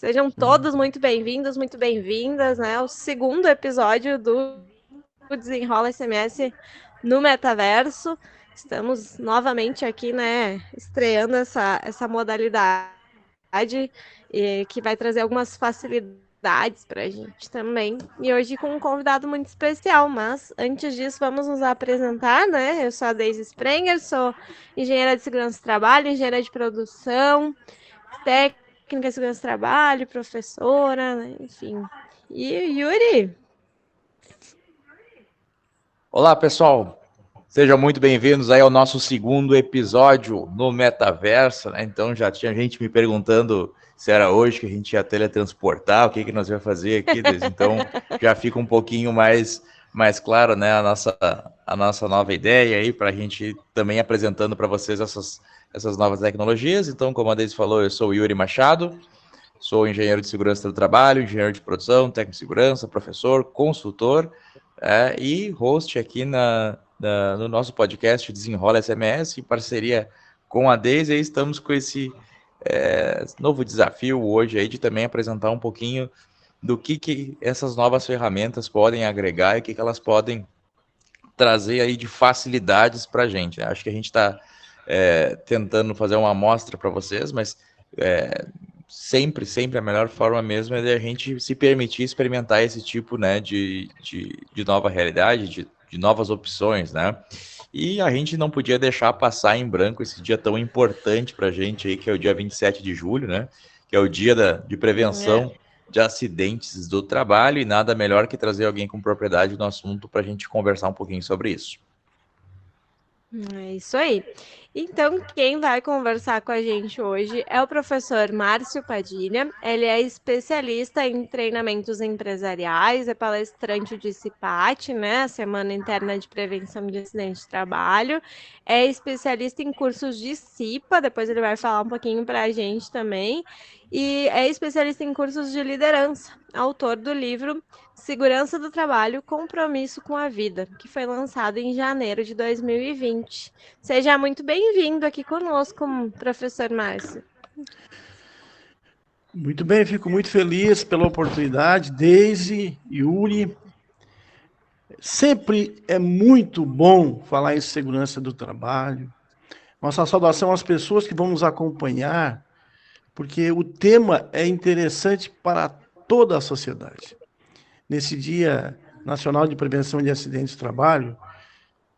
Sejam todos muito bem-vindos, muito bem-vindas, né? O segundo episódio do Desenrola SMS no Metaverso. Estamos novamente aqui, né, estreando essa modalidade que vai trazer algumas facilidades para a gente também. E hoje com um convidado muito especial, mas antes disso vamos nos apresentar, né? Eu sou a Deise Sprenger, sou engenheira de segurança do trabalho, engenheira de produção, técnica de segurança do trabalho, professora, né? Enfim. E Yuri? Olá, pessoal. Sejam muito bem-vindos aí ao nosso segundo episódio no Metaverso, né? Então já tinha gente me perguntando se era hoje que a gente ia teletransportar, o que nós ia fazer aqui, então já fica um pouquinho mais claro, né, a nossa nova ideia aí para a gente também apresentando para vocês essas novas tecnologias. Então, como a Deise falou, eu sou o Yuri Machado, sou engenheiro de segurança do trabalho, engenheiro de produção, técnico de segurança, professor, consultor, e host aqui no nosso podcast Desenrola SMS, em parceria com a Deise. E estamos com esse novo desafio hoje aí de também apresentar um pouquinho do que essas novas ferramentas podem agregar e o que elas podem trazer aí de facilidades para a gente, né? Acho que a gente está tentando fazer uma amostra para vocês, mas sempre a melhor forma mesmo é de a gente se permitir experimentar esse tipo, né, de nova realidade, de novas opções, né? E a gente não podia deixar passar em branco esse dia tão importante para a gente aí, que é o dia 27 de julho, né? Que é o dia de prevenção de acidentes do trabalho, e nada melhor que trazer alguém com propriedade no assunto para a gente conversar um pouquinho sobre isso. É isso aí. Então, quem vai conversar com a gente hoje é o professor Márcio Padilha. Ele é especialista em treinamentos empresariais, é palestrante de CIPAT, né, a Semana Interna de Prevenção de Acidentes de Trabalho, é especialista em cursos de CIPA, depois ele vai falar um pouquinho para a gente também, e é especialista em cursos de liderança, autor do livro Segurança do Trabalho, Compromisso com a Vida, que foi lançado em janeiro de 2020. Seja muito bem-vindo aqui conosco, professor Márcio. Muito bem, fico muito feliz pela oportunidade, Deise, Yuri. Sempre é muito bom falar em segurança do trabalho. Nossa saudação às pessoas que vão nos acompanhar, porque o tema é interessante para toda a sociedade. Nesse Dia Nacional de Prevenção de Acidentes de Trabalho,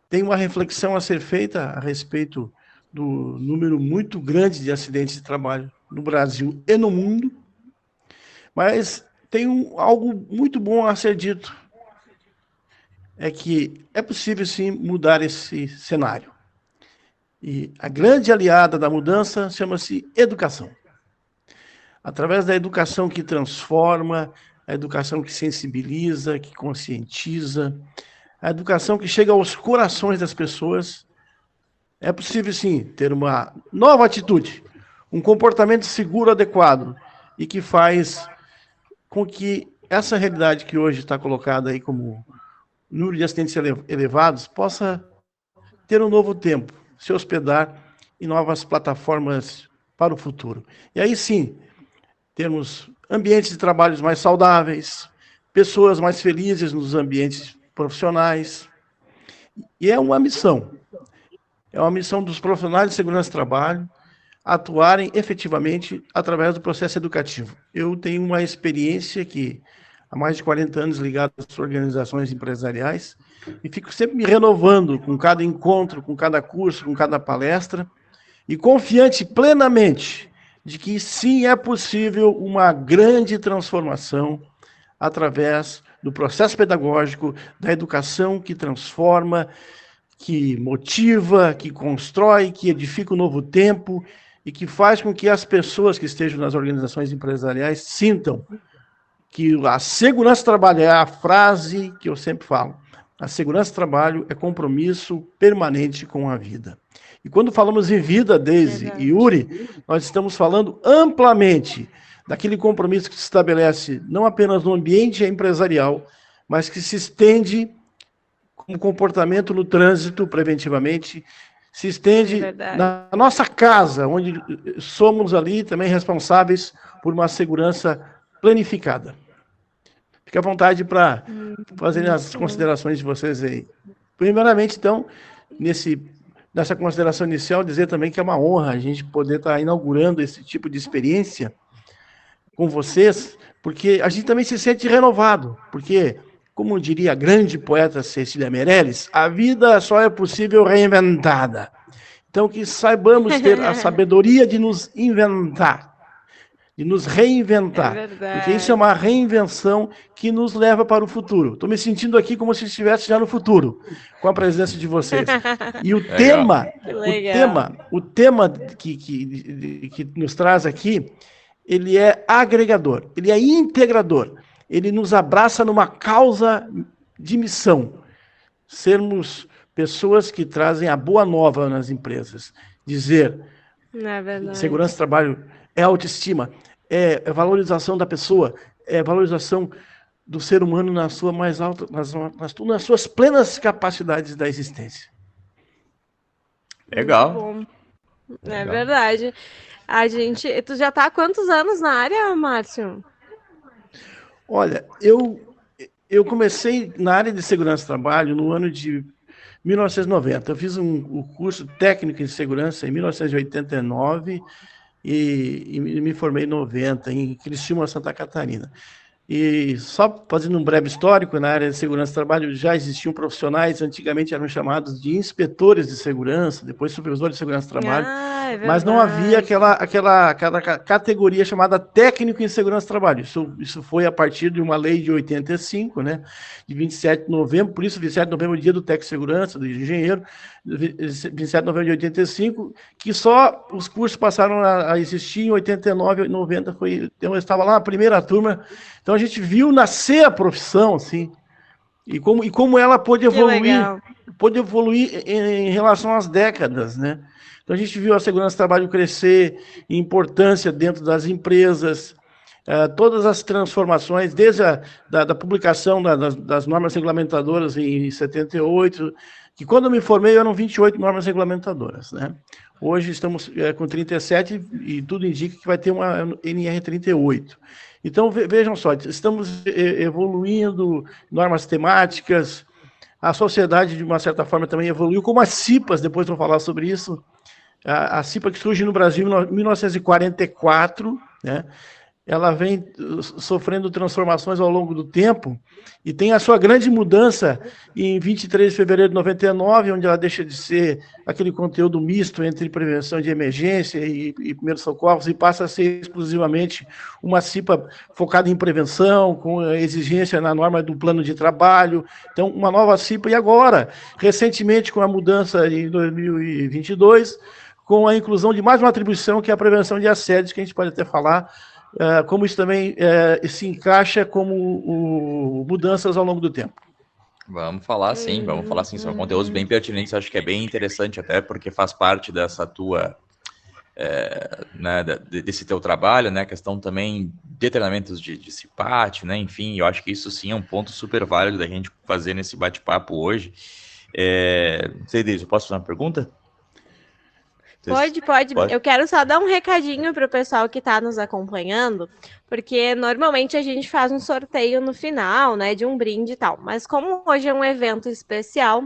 tem uma reflexão a ser feita a respeito do número muito grande de acidentes de trabalho no Brasil e no mundo, mas tem algo muito bom a ser dito, é que é possível sim mudar esse cenário. E a grande aliada da mudança chama-se educação. Através da educação que transforma, a educação que sensibiliza, que conscientiza, a educação que chega aos corações das pessoas, é possível sim ter uma nova atitude, um comportamento seguro adequado e que faz com que essa realidade que hoje está colocada aí como número de acidentes elevados possa ter um novo tempo, se hospedar em novas plataformas para o futuro. E aí sim, temos ambientes de trabalho mais saudáveis, pessoas mais felizes nos ambientes profissionais. E é uma missão dos profissionais de segurança do trabalho atuarem efetivamente através do processo educativo. Eu tenho uma experiência que há mais de 40 anos ligada às organizações empresariais e fico sempre me renovando com cada encontro, com cada curso, com cada palestra e confiante plenamente de que sim é possível uma grande transformação através do processo pedagógico, da educação que transforma, que motiva, que constrói, que edifica um novo tempo e que faz com que as pessoas que estejam nas organizações empresariais sintam que a segurança do trabalho é a frase que eu sempre falo. A segurança do trabalho é compromisso permanente com a vida. E quando falamos em vida, Deise e Yuri, nós estamos falando amplamente daquele compromisso que se estabelece não apenas no ambiente empresarial, mas que se estende como comportamento no trânsito preventivamente, se estende na nossa casa, onde somos ali também responsáveis por uma segurança planificada. Fique à vontade para fazer as considerações de vocês aí. Primeiramente, então, nessa consideração inicial, dizer também que é uma honra a gente poder estar inaugurando esse tipo de experiência com vocês, porque a gente também se sente renovado, porque, como diria a grande poeta Cecília Meirelles, a vida só é possível reinventada. Então, que saibamos ter a sabedoria de nos inventar, de nos reinventar, porque isso é uma reinvenção que nos leva para o futuro. Estou me sentindo aqui como se estivesse já no futuro, com a presença de vocês. E o tema que nos traz aqui, ele é agregador, ele é integrador, ele nos abraça numa causa de missão, sermos pessoas que trazem a boa nova nas empresas, dizer, segurança do trabalho é autoestima, é valorização da pessoa, é valorização do ser humano na sua mais alta, nas suas plenas capacidades da existência. Legal. É verdade. Tu já está há quantos anos na área, Márcio? Olha, eu comecei na área de segurança do trabalho no ano de 1990. Eu fiz um curso técnico em segurança em 1989 e me formei em 90, em Criciúma, Santa Catarina. E só fazendo um breve histórico, na área de segurança do trabalho já existiam profissionais, antigamente eram chamados de inspetores de segurança, depois supervisores de segurança do trabalho, mas não havia aquela categoria chamada técnico em segurança do trabalho. Isso foi a partir de uma lei de 85, né, de 27 de novembro, por isso 27 de novembro é o dia do técnico de segurança, do engenheiro, 27 de novembro de 85, que só os cursos passaram a existir em 89 e 90, eu estava lá na primeira turma. Então a gente viu nascer a profissão, assim, e como ela pôde evoluir em relação às décadas, né? Então a gente viu a segurança do trabalho crescer em importância dentro das empresas, todas as transformações, desde da publicação das normas regulamentadoras em 78, que quando eu me formei eram 28 normas regulamentadoras, né? Hoje estamos com 37 e tudo indica que vai ter uma NR 38. Então, vejam só, estamos evoluindo normas temáticas, a sociedade, de uma certa forma, também evoluiu, como as CIPAs, depois vou falar sobre isso, a CIPA que surge no Brasil em 1944, né? Ela vem sofrendo transformações ao longo do tempo e tem a sua grande mudança em 23 de fevereiro de 99, onde ela deixa de ser aquele conteúdo misto entre prevenção de emergência e primeiros socorros e passa a ser exclusivamente uma CIPA focada em prevenção, com exigência na norma do plano de trabalho. Então, uma nova CIPA. E agora, recentemente, com a mudança em 2022, com a inclusão de mais uma atribuição, que é a prevenção de assédios, que a gente pode até falar, como isso também se encaixa como mudanças ao longo do tempo. Vamos falar sim, são conteúdos bem pertinentes, acho que é bem interessante até porque faz parte dessa tua, né, desse teu trabalho, né, questão também de treinamentos de CIPAT, né, enfim, eu acho que isso sim é um ponto super válido da gente fazer nesse bate-papo hoje. Cedric, eu posso fazer uma pergunta? Pode. Eu quero só dar um recadinho para o pessoal que está nos acompanhando, porque normalmente a gente faz um sorteio no final, né, de um brinde e tal. Mas como hoje é um evento especial,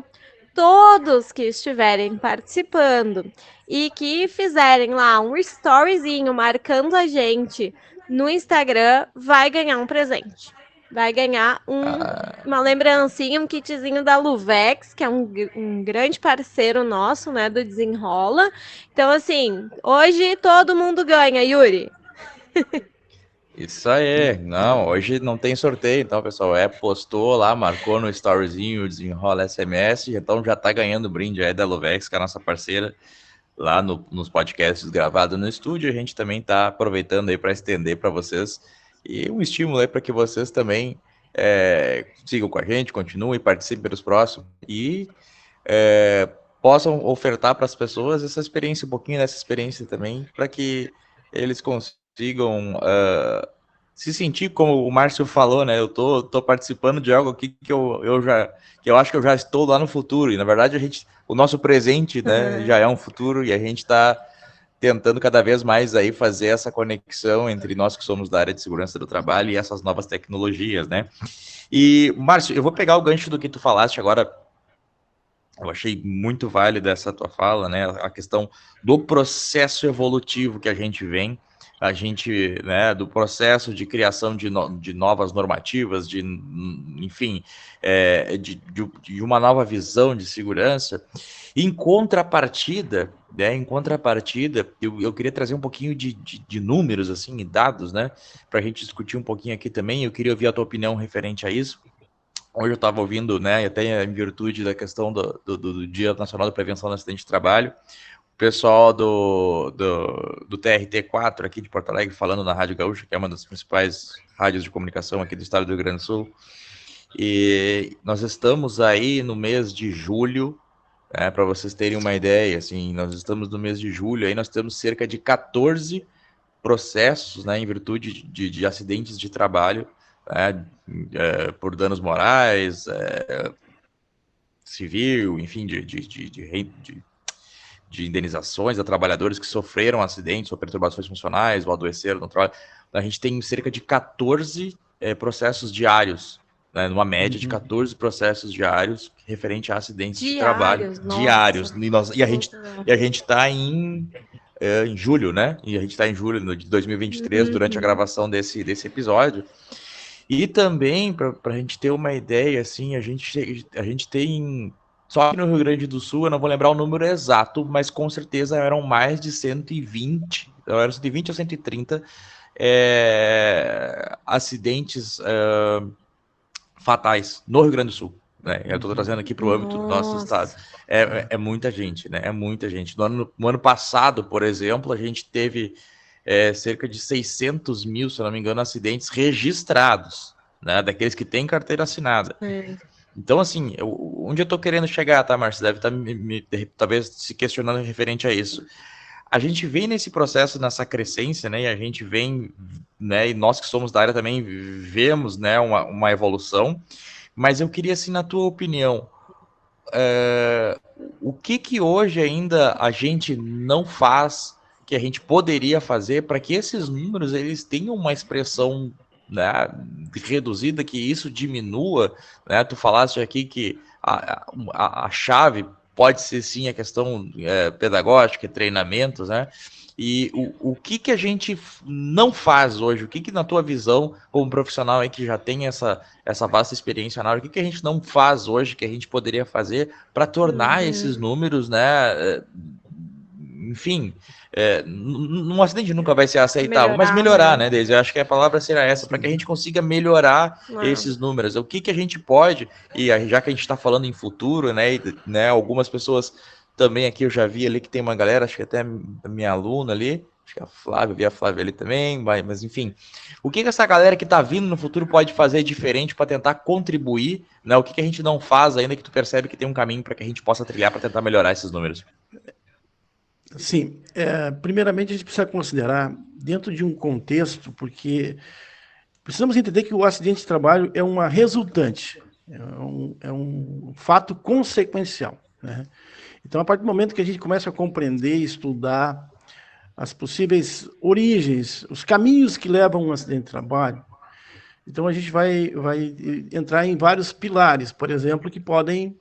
todos que estiverem participando e que fizerem lá um storyzinho marcando a gente no Instagram, vai ganhar um presente. Vai ganhar uma lembrancinha, um kitzinho da Luvex, que é um grande parceiro nosso, né, do Desenrola. Então, assim, hoje todo mundo ganha, Yuri. Isso aí. Não, hoje não tem sorteio, então, pessoal, postou lá, marcou no storyzinho, Desenrola SMS, então já tá ganhando o brinde aí da Luvex, que é a nossa parceira, lá nos podcasts gravados no estúdio. A gente também tá aproveitando aí para estender para vocês e um estímulo aí para que vocês também sigam com a gente, continuem, participem dos próximos e possam ofertar para as pessoas essa experiência, um pouquinho dessa experiência também, para que eles consigam se sentir, como o Márcio falou, né? Eu tô participando de algo aqui que eu acho que eu já estou lá no futuro. E na verdade o nosso presente, né, já é um futuro e a gente está tentando cada vez mais aí fazer essa conexão entre nós que somos da área de segurança do trabalho e essas novas tecnologias, né? E, Márcio, eu vou pegar o gancho do que tu falaste agora. Eu achei muito válida essa tua fala, né? A questão do processo evolutivo que a gente, né, do processo de criação de novas normativas, enfim, de uma nova visão de segurança. Em contrapartida, eu queria trazer um pouquinho de números, assim, e dados, né, para a gente discutir um pouquinho aqui também. Eu queria ouvir a tua opinião referente a isso. Hoje eu estava ouvindo, né, até em virtude da questão do Dia Nacional da Prevenção do Acidente de Trabalho, o pessoal do TRT4 aqui de Porto Alegre, falando na Rádio Gaúcha, que é uma das principais rádios de comunicação aqui do estado do Rio Grande do Sul, e nós estamos aí no mês de julho, para vocês terem uma ideia, assim, nós estamos no mês de julho, aí nós temos cerca de 14 processos, né, em virtude de acidentes de trabalho, né, por danos morais, civil, enfim, de indenizações a trabalhadores que sofreram acidentes ou perturbações funcionais ou adoeceram no trabalho. A gente tem cerca de 14 processos diários, né, numa média de 14 processos diários referente a acidentes de trabalho. Diários. E a gente está em julho, né? E a gente está em julho de 2023, durante a gravação desse episódio. E também, para a gente ter uma ideia, assim, a gente tem, só que no Rio Grande do Sul, eu não vou lembrar o número exato, mas com certeza eram mais de 120, eram 120 ou 130 acidentes fatais no Rio Grande do Sul. Né? Eu estou trazendo aqui para o âmbito do nosso estado. É muita gente, né? É muita gente. No ano passado, por exemplo, a gente teve cerca de 600 mil, se não me engano, acidentes registrados, né? Daqueles que têm carteira assinada. Então, assim, onde eu estou querendo chegar, tá, Márcio? Deve estar talvez se questionando referente a isso. A gente vem nesse processo, nessa crescência, né? E a gente vem, né? E nós que somos da área também vemos, né? Uma evolução. Mas eu queria, assim, na tua opinião, o que hoje ainda a gente não faz, que a gente poderia fazer para que esses números eles tenham uma expressão, né, reduzida, que isso diminua, né? Tu falaste aqui que a chave pode ser sim a questão pedagógica, treinamentos, né? E o que a gente não faz hoje? O que na tua visão, como profissional aí que já tem essa vasta experiência na área, o que a gente não faz hoje que a gente poderia fazer para tornar esses números, né? Enfim, num acidente nunca vai ser aceitável, mas melhorar, né, Deise? Eu acho que a palavra será essa, para que a gente consiga melhorar esses números. O que a gente pode, e já que a gente está falando em futuro, né, algumas pessoas também aqui eu já vi ali que tem uma galera, acho que até a minha aluna ali, acho que a Flávia, eu vi a Flávia ali também, mas enfim. O que essa galera que está vindo no futuro pode fazer diferente para tentar contribuir, né? O que a gente não faz ainda que tu percebe que tem um caminho para que a gente possa trilhar para tentar melhorar esses números? Sim, primeiramente a gente precisa considerar dentro de um contexto, porque precisamos entender que o acidente de trabalho é uma resultante, é um fato consequencial, né? Então, a partir do momento que a gente começa a compreender, estudar as possíveis origens, os caminhos que levam a um acidente de trabalho, então a gente vai entrar em vários pilares, por exemplo, que podem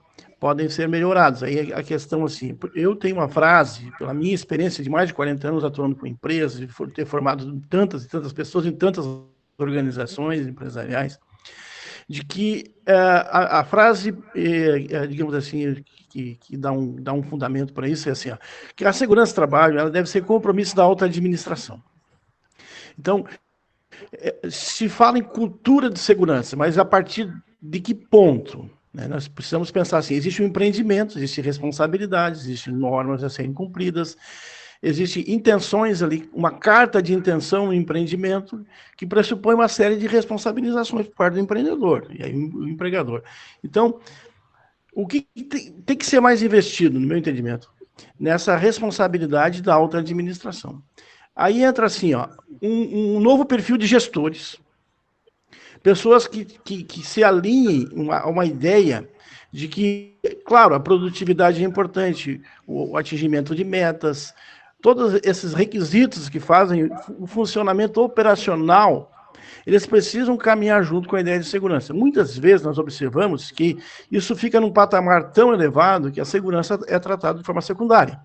ser melhorados. Aí a questão, assim, eu tenho uma frase, pela minha experiência de mais de 40 anos atuando com empresas, de ter formado tantas e tantas pessoas em tantas organizações empresariais, de que a frase, digamos assim, que dá um fundamento para isso é assim, ó, que a segurança do trabalho ela deve ser compromisso da alta administração. Então, se fala em cultura de segurança, mas a partir de que ponto? Né? Nós precisamos pensar assim, existe um empreendimento, existe responsabilidade, existem normas a serem cumpridas, existem intenções ali, uma carta de intenção no empreendimento que pressupõe uma série de responsabilizações por parte do empreendedor e aí o empregador. Então, o que tem que ser mais investido, no meu entendimento, nessa responsabilidade da alta administração. Aí entra assim, ó, um novo perfil de gestores, Pessoas que se alinhem a uma ideia de que, claro, a produtividade é importante, o atingimento de metas, todos esses requisitos que fazem o funcionamento operacional, eles precisam caminhar junto com a ideia de segurança. Muitas vezes nós observamos que isso fica num patamar tão elevado que a segurança é tratada de forma secundária.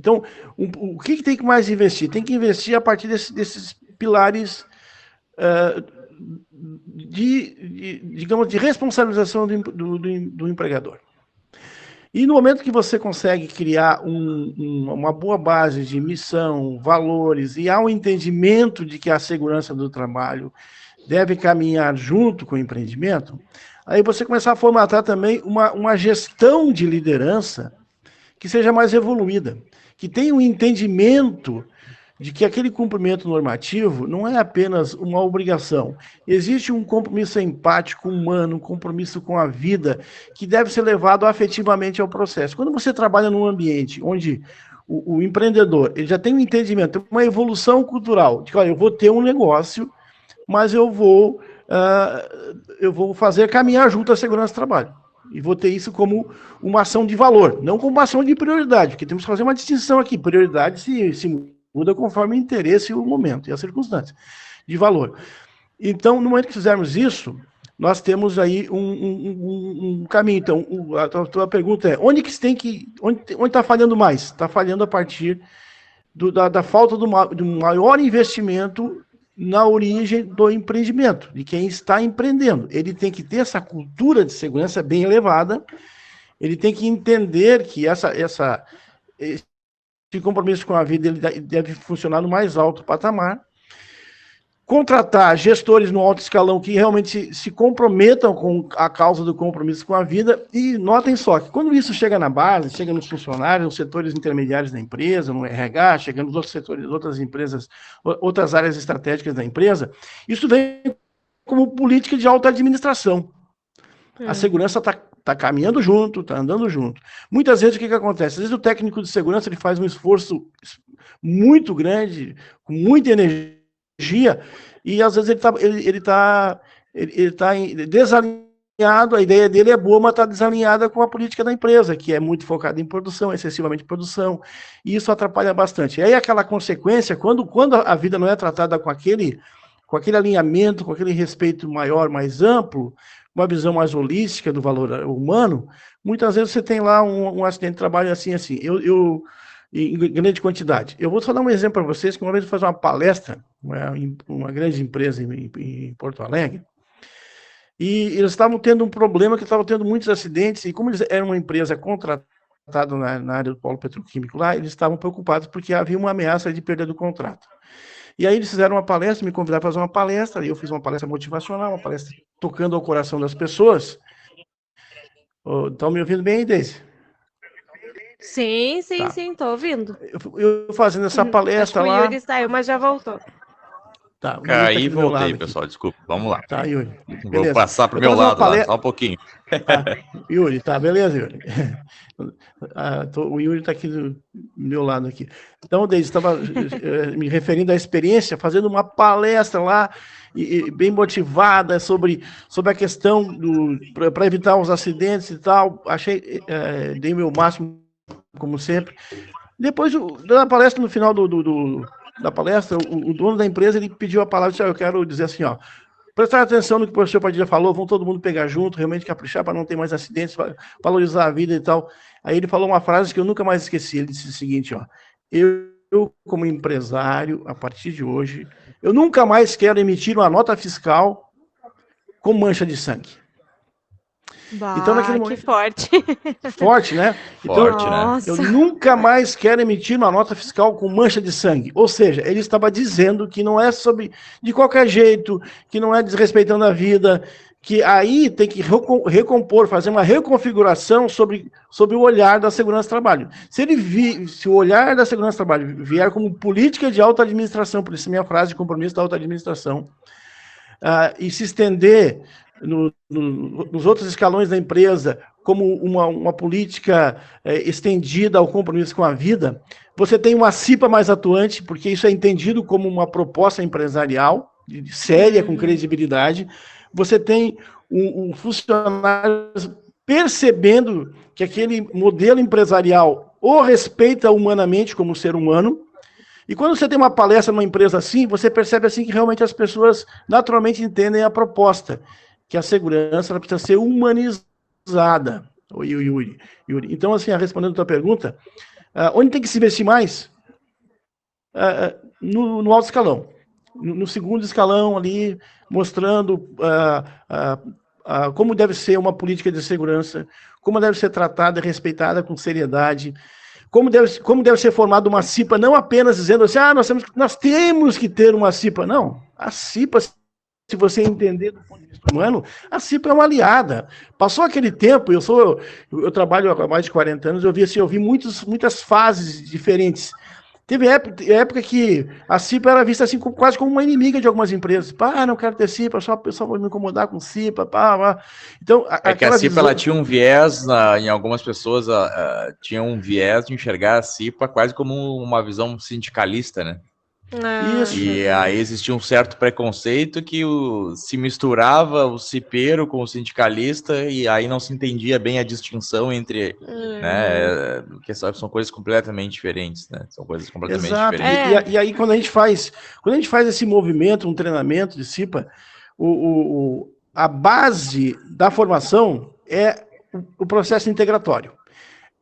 Então, o que tem que mais investir? Tem que investir a partir desses pilares digamos, de responsabilização do empregador. E no momento que você consegue criar uma boa base de missão, valores, e há um entendimento de que a segurança do trabalho deve caminhar junto com o empreendimento, aí você começar a formatar também uma gestão de liderança que seja mais evoluída, que tenha um entendimento de que aquele cumprimento normativo não é apenas uma obrigação. Existe um compromisso empático, humano, um compromisso com a vida, que deve ser levado afetivamente ao processo. Quando você trabalha num ambiente onde o empreendedor ele já tem um entendimento, uma evolução cultural, de que, olha, eu vou ter um negócio, mas eu vou fazer caminhar junto à segurança do trabalho. E vou ter isso como uma ação de valor, não como uma ação de prioridade, porque temos que fazer uma distinção aqui. Prioridade se muda conforme o interesse e o momento e as circunstâncias de valor. Então, no momento que fizermos isso, nós temos aí um caminho. Então, a tua pergunta é, onde está falhando mais? Está falhando a partir da falta do maior investimento na origem do empreendimento, de quem está empreendendo. Ele tem que ter essa cultura de segurança bem elevada, ele tem que entender que esse compromisso com a vida ele deve funcionar no mais alto patamar, contratar gestores no alto escalão que realmente se comprometam com a causa do compromisso com a vida, e notem só que quando isso chega na base, chega nos funcionários, nos setores intermediários da empresa, no RH, chega nos outros setores, outras empresas, outras áreas estratégicas da empresa, isso vem como política de alta administração. A segurança está caminhando junto, está andando junto. Muitas vezes o que acontece? Às vezes o técnico de segurança ele faz um esforço muito grande, com muita energia, e às vezes ele está desalinhado, a ideia dele é boa, mas está desalinhada com a política da empresa, que é muito focada em produção, excessivamente produção, e isso atrapalha bastante. E aí aquela consequência, quando a vida não é tratada com aquele alinhamento, com aquele respeito maior, mais amplo, uma visão mais holística do valor humano, muitas vezes você tem lá um acidente de trabalho assim, em grande quantidade. Eu vou só dar um exemplo para vocês, que uma vez eu fiz uma palestra, uma grande empresa em Porto Alegre, e eles estavam tendo um problema, que estavam tendo muitos acidentes, e como eles eram uma empresa contratada na área do polo petroquímico lá, eles estavam preocupados porque havia uma ameaça de perda do contrato. E aí eles fizeram uma palestra, me convidaram para fazer uma palestra, e eu fiz uma palestra motivacional, uma palestra tocando ao coração das pessoas. Estão me ouvindo bem aí, Deise? Sim, tô ouvindo. Eu fazendo essa palestra Acho que lá... o Yuri saiu, mas já voltou. Tá, Caí e voltei, pessoal, desculpa, vamos lá. Tá, Yuri. Beleza. Vou passar para o meu lado lá, só um pouquinho. Yuri, tá, beleza, Yuri. O Yuri está aqui do meu lado aqui. Então, Deise, estava me referindo à experiência, fazendo uma palestra lá, bem motivada sobre a questão para evitar os acidentes e tal. Dei meu máximo, como sempre. Depois da palestra, no final da palestra, o dono da empresa ele pediu a palavra e disse: eu quero dizer assim, ó, prestar atenção no que o professor Padilha falou, vão todo mundo pegar junto, realmente caprichar para não ter mais acidentes, valorizar a vida e tal. Aí ele falou uma frase que eu nunca mais esqueci, ele disse o seguinte, ó, eu como empresário, a partir de hoje, eu nunca mais quero emitir uma nota fiscal com mancha de sangue. Bah, então, naquele momento, que forte. Forte, né? Forte, então, né? Eu nunca mais quero emitir uma nota fiscal com mancha de sangue. Ou seja, ele estava dizendo que não é de qualquer jeito, que não é desrespeitando a vida, que aí tem que recompor, fazer uma reconfiguração sobre o olhar da segurança do trabalho. Se o olhar da segurança do trabalho vier como política de alta administração, por isso minha frase de compromisso da alta administração, e se estender nos outros escalões da empresa, como uma política estendida ao compromisso com a vida, você tem uma CIPA mais atuante, porque isso é entendido como uma proposta empresarial séria, com credibilidade, você tem um funcionário percebendo que aquele modelo empresarial o respeita humanamente como ser humano. E quando você tem uma palestra numa empresa assim, você percebe assim que realmente as pessoas naturalmente entendem a proposta, que a segurança ela precisa ser humanizada. Yuri. Então, assim, respondendo a tua pergunta, onde tem que se investir mais? No alto escalão. No segundo escalão ali, mostrando como deve ser uma política de segurança, como deve ser tratada e respeitada com seriedade, como deve ser formada uma CIPA, não apenas dizendo assim, nós temos que ter uma CIPA. Não, a CIPA, se você entender do ponto de vista humano, a CIPA é uma aliada. Passou aquele tempo, eu trabalho há mais de 40 anos, eu vi muitas fases diferentes. Teve época que a CIPA era vista assim quase como uma inimiga de algumas empresas. Não quero ter CIPA, só o pessoal vai me incomodar com CIPA. Então, que a CIPA ela tinha um viés, em algumas pessoas tinha um viés de enxergar a CIPA quase como uma visão sindicalista, né? Isso. E aí existia um certo preconceito que se misturava o cipeiro com o sindicalista e aí não se entendia bem a distinção entre, né, que são coisas completamente diferentes, né? São coisas completamente diferentes. E aí quando a gente faz esse movimento, um treinamento de CIPA, a base da formação é o processo integratório.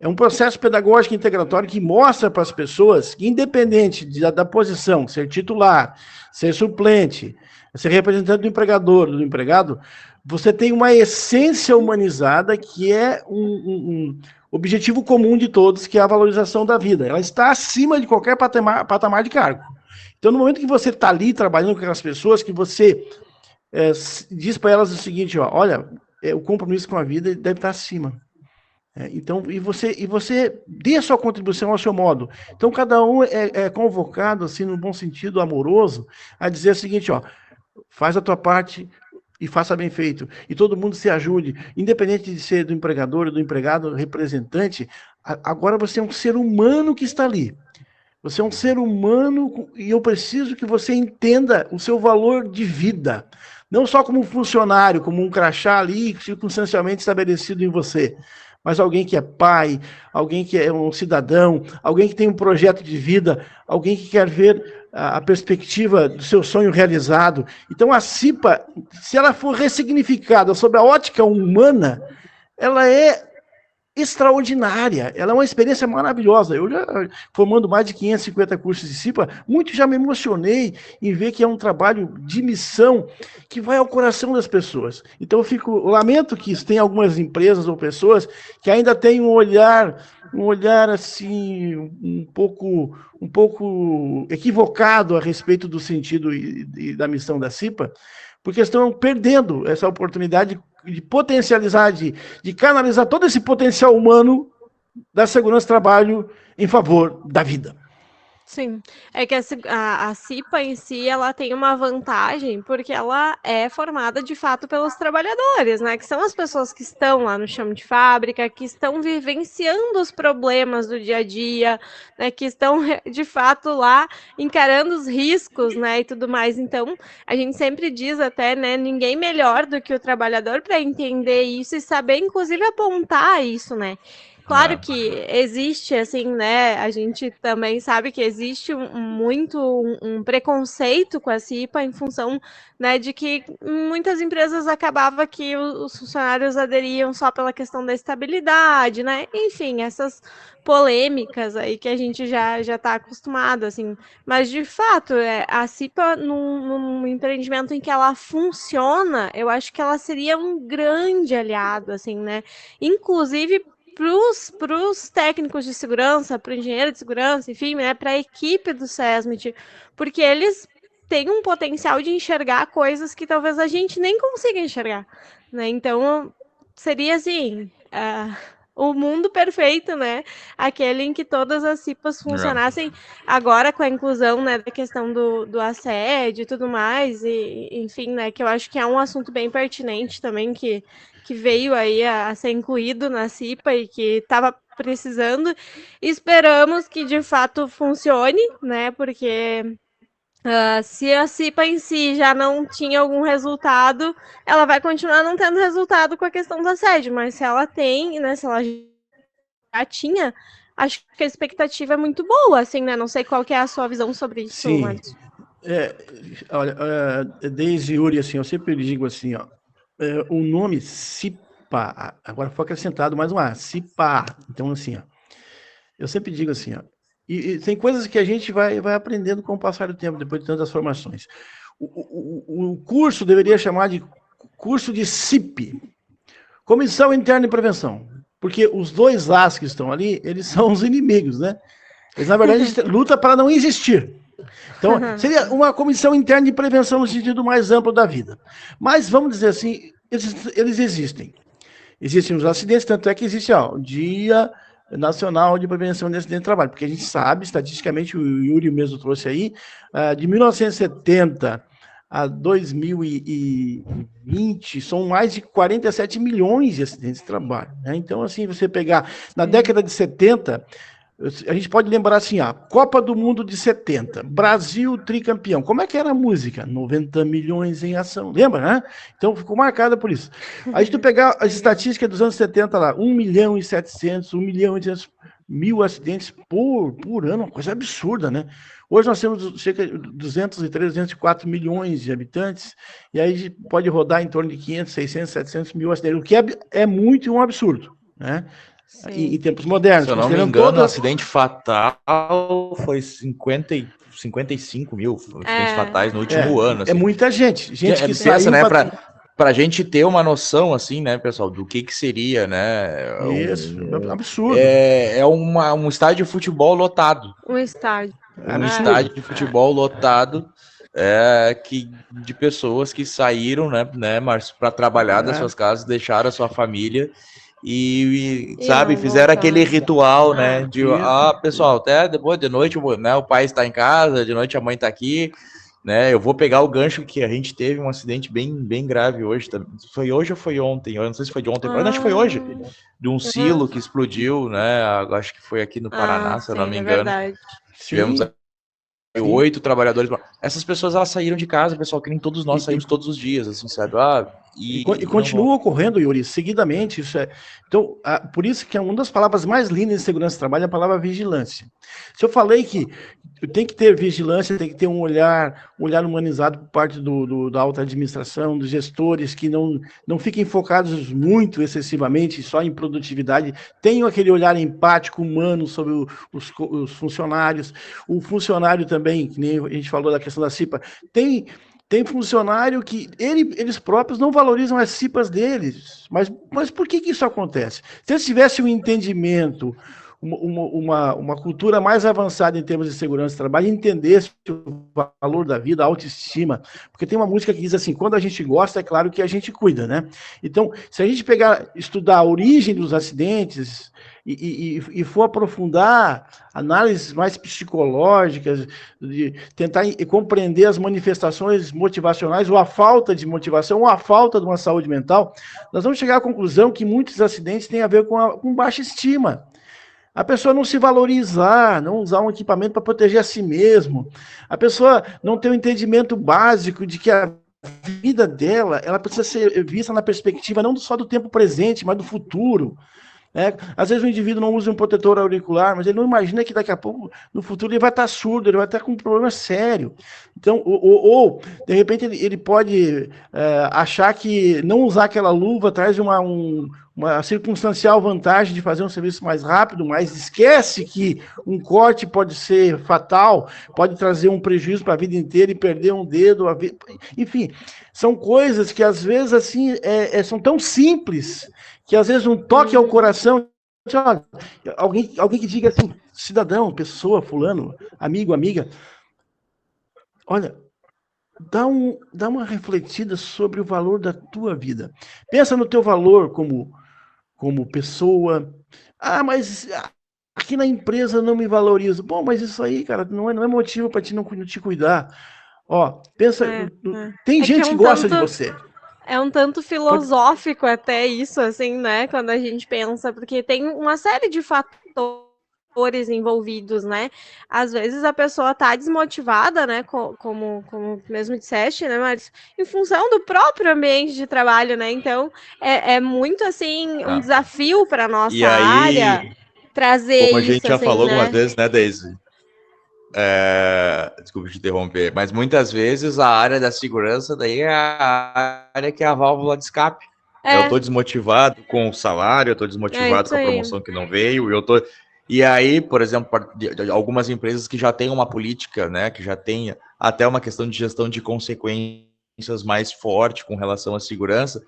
É um processo pedagógico integratório que mostra para as pessoas que, independente da posição, ser titular, ser suplente, ser representante do empregador, do empregado, você tem uma essência humanizada que é um objetivo comum de todos, que é a valorização da vida. Ela está acima de qualquer patamar de cargo. Então, no momento que você está ali trabalhando com aquelas pessoas, que você diz para elas o seguinte, olha, o compromisso com a vida deve estar acima. Então, e você dê a sua contribuição ao seu modo. Então, cada um é convocado, assim, no bom sentido, amoroso, a dizer o seguinte, faz a tua parte e faça bem feito. E todo mundo se ajude, independente de ser do empregador ou do empregado, representante, agora você é um ser humano que está ali. Você é um ser humano e eu preciso que você entenda o seu valor de vida. Não só como um funcionário, como um crachá ali, circunstancialmente estabelecido em você, mas alguém que é pai, alguém que é um cidadão, alguém que tem um projeto de vida, alguém que quer ver a perspectiva do seu sonho realizado. Então, a CIPA, se ela for ressignificada sob a ótica humana, ela é extraordinária, ela é uma experiência maravilhosa. Eu já, formando mais de 550 cursos de CIPA, muito já me emocionei em ver que é um trabalho de missão que vai ao coração das pessoas. Então eu lamento que tem algumas empresas ou pessoas que ainda têm um olhar assim um pouco equivocado a respeito do sentido e da missão da CIPA, porque estão perdendo essa oportunidade de potencializar, de canalizar todo esse potencial humano da segurança do trabalho em favor da vida. Sim, é que a CIPA em si, ela tem uma vantagem, porque ela é formada de fato pelos trabalhadores, né? Que são as pessoas que estão lá no chão de fábrica, que estão vivenciando os problemas do dia a dia, né? Que estão de fato lá encarando os riscos, né? E tudo mais. Então, a gente sempre diz até, né? Ninguém melhor do que o trabalhador para entender isso e saber, inclusive, apontar isso, né? Claro que existe, assim, né? A gente também sabe que existe um preconceito com a CIPA em função, né, de que muitas empresas acabava que os funcionários aderiam só pela questão da estabilidade, né? Enfim, essas polêmicas aí que a gente já está acostumado, assim. Mas, de fato, a CIPA, num empreendimento em que ela funciona, eu acho que ela seria um grande aliado, assim, né? Inclusive para os técnicos de segurança, para o engenheiro de segurança, enfim, né, para a equipe do SESMIT, porque eles têm um potencial de enxergar coisas que talvez a gente nem consiga enxergar, né? Então, seria assim, o mundo perfeito, né? Aquele em que todas as CIPAs funcionassem agora com a inclusão, né, da questão do assédio e tudo mais, e enfim, né, que eu acho que é um assunto bem pertinente também, que veio aí a ser incluído na CIPA e que estava precisando. Esperamos que de fato funcione, né? Porque Se a CIPA em si já não tinha algum resultado, ela vai continuar não tendo resultado com a questão do assédio, mas se ela tem, né, se ela já tinha, acho que a expectativa é muito boa, assim, né? Não sei qual que é a sua visão sobre isso, Sim. Márcio. Olha, desde Yuri, assim, eu sempre digo assim, ó, o nome CIPA, agora foi acrescentado mais um A, CIPA. Então, assim, ó, eu sempre digo assim, ó, e tem coisas que a gente vai aprendendo com o passar do tempo, depois de tantas formações. O curso deveria chamar de curso de CIP, Comissão Interna de Prevenção, porque os dois As que estão ali, eles são os inimigos, né? Eles, na verdade, lutam para não existir. Então, seria uma comissão interna de prevenção no sentido mais amplo da vida. Mas, vamos dizer assim, eles existem. Existem os acidentes, tanto é que existe o Dia Nacional de Prevenção de Acidente de Trabalho, porque a gente sabe, estatisticamente, o Yuri mesmo trouxe aí, de 1970 a 2020, são mais de 47 milhões de acidentes de trabalho. Né? Então, assim, você pegar, na década de 70, a gente pode lembrar assim, a Copa do Mundo de 70, Brasil tricampeão. Como é que era a música? 90 milhões em ação. Lembra, né? Então ficou marcada por isso. Aí se tu pegar as estatísticas dos anos 70 lá, 1 milhão e 700, 1 milhão e 200 mil acidentes por ano, uma coisa absurda, né? Hoje nós temos cerca de 203, 204 milhões de habitantes, e aí a gente pode rodar em torno de 500, 600, 700 mil acidentes, o que é muito um absurdo, né? Em tempos modernos. Se eu não me engano, o acidente fatal foi 55 mil acidentes fatais no último ano. Assim. É muita gente. Gente que pensa, saiu, né, pra gente ter uma noção, assim, né, pessoal, do que seria, né? Isso, absurdo. É um estádio de futebol lotado. Um estádio. Um estádio de futebol lotado. De pessoas que saíram, né, Márcio, para trabalhar das suas casas, deixaram a sua família e sabe, fizeram aquele ritual, né, de, pessoal, até depois de noite, né, o pai está em casa, de noite a mãe está aqui, né, eu vou pegar o gancho que a gente teve um acidente bem grave hoje, foi hoje ou foi ontem? Eu não sei se foi de ontem, mas acho que foi hoje, de um silo que explodiu, né, acho que foi aqui no Paraná, se eu não me engano. Verdade. Tivemos 8 trabalhadores. Essas pessoas, elas saíram de casa, pessoal, que nem todos nós saímos todos os dias, assim, sabe? E continua ocorrendo, Yuri, seguidamente. Então, por isso que é uma das palavras mais lindas de segurança do trabalho é a palavra vigilância. Se eu falei que tem que ter vigilância, tem que ter um olhar humanizado por parte da alta administração, dos gestores, que não fiquem focados muito excessivamente só em produtividade, tenham aquele olhar empático, humano sobre os funcionários. O funcionário também, que nem a gente falou da questão da CIPA, tem funcionário que eles próprios não valorizam as CIPAs deles. Mas por que isso acontece? Se eles tivessem um entendimento, uma cultura mais avançada em termos de segurança do trabalho, entendesse o valor da vida, a autoestima, porque tem uma música que diz assim, quando a gente gosta, é claro que a gente cuida, né? Então, se a gente estudar a origem dos acidentes e for aprofundar análises mais psicológicas, de tentar compreender as manifestações motivacionais, ou a falta de motivação, ou a falta de uma saúde mental, nós vamos chegar à conclusão que muitos acidentes têm a ver com baixa estima. A pessoa não se valorizar, não usar um equipamento para proteger a si mesmo. A pessoa não ter um entendimento básico de que a vida dela, ela precisa ser vista na perspectiva não só do tempo presente, mas do futuro. Às vezes o indivíduo não usa um protetor auricular, mas ele não imagina que daqui a pouco, no futuro, ele vai estar surdo, ele vai estar com um problema sério. Então, ou de repente, ele pode achar que não usar aquela luva traz uma circunstancial vantagem de fazer um serviço mais rápido, mas esquece que um corte pode ser fatal, pode trazer um prejuízo para a vida inteira e perder um dedo. Enfim, são coisas que às vezes assim são tão simples que às vezes um toque ao coração, alguém que diga assim, cidadão, pessoa, fulano, amigo, amiga, olha, dá uma refletida sobre o valor da tua vida. Pensa no teu valor como pessoa. Mas aqui na empresa não me valorizo. Bom, mas isso aí, cara, não é motivo para não te cuidar. Pensa, tem gente que gosta de você. É um tanto filosófico até isso, assim, né? Quando a gente pensa, porque tem uma série de fatores envolvidos, né? Às vezes a pessoa tá desmotivada, né? Como mesmo disseste, né, Márcio? Em função do próprio ambiente de trabalho, né? Então é muito assim um desafio para nossa E aí, área trazer como a isso, gente já assim, falou algumas né? vezes, né, Daisy? Desculpa te interromper, mas muitas vezes a área da segurança daí é a área que é a válvula de escape. Eu tô desmotivado com o salário, eu tô desmotivado isso com a aí. promoção que não veio, E aí, por exemplo, algumas empresas que já têm uma política, né, que já tem até uma questão de gestão de consequências mais forte com relação à segurança,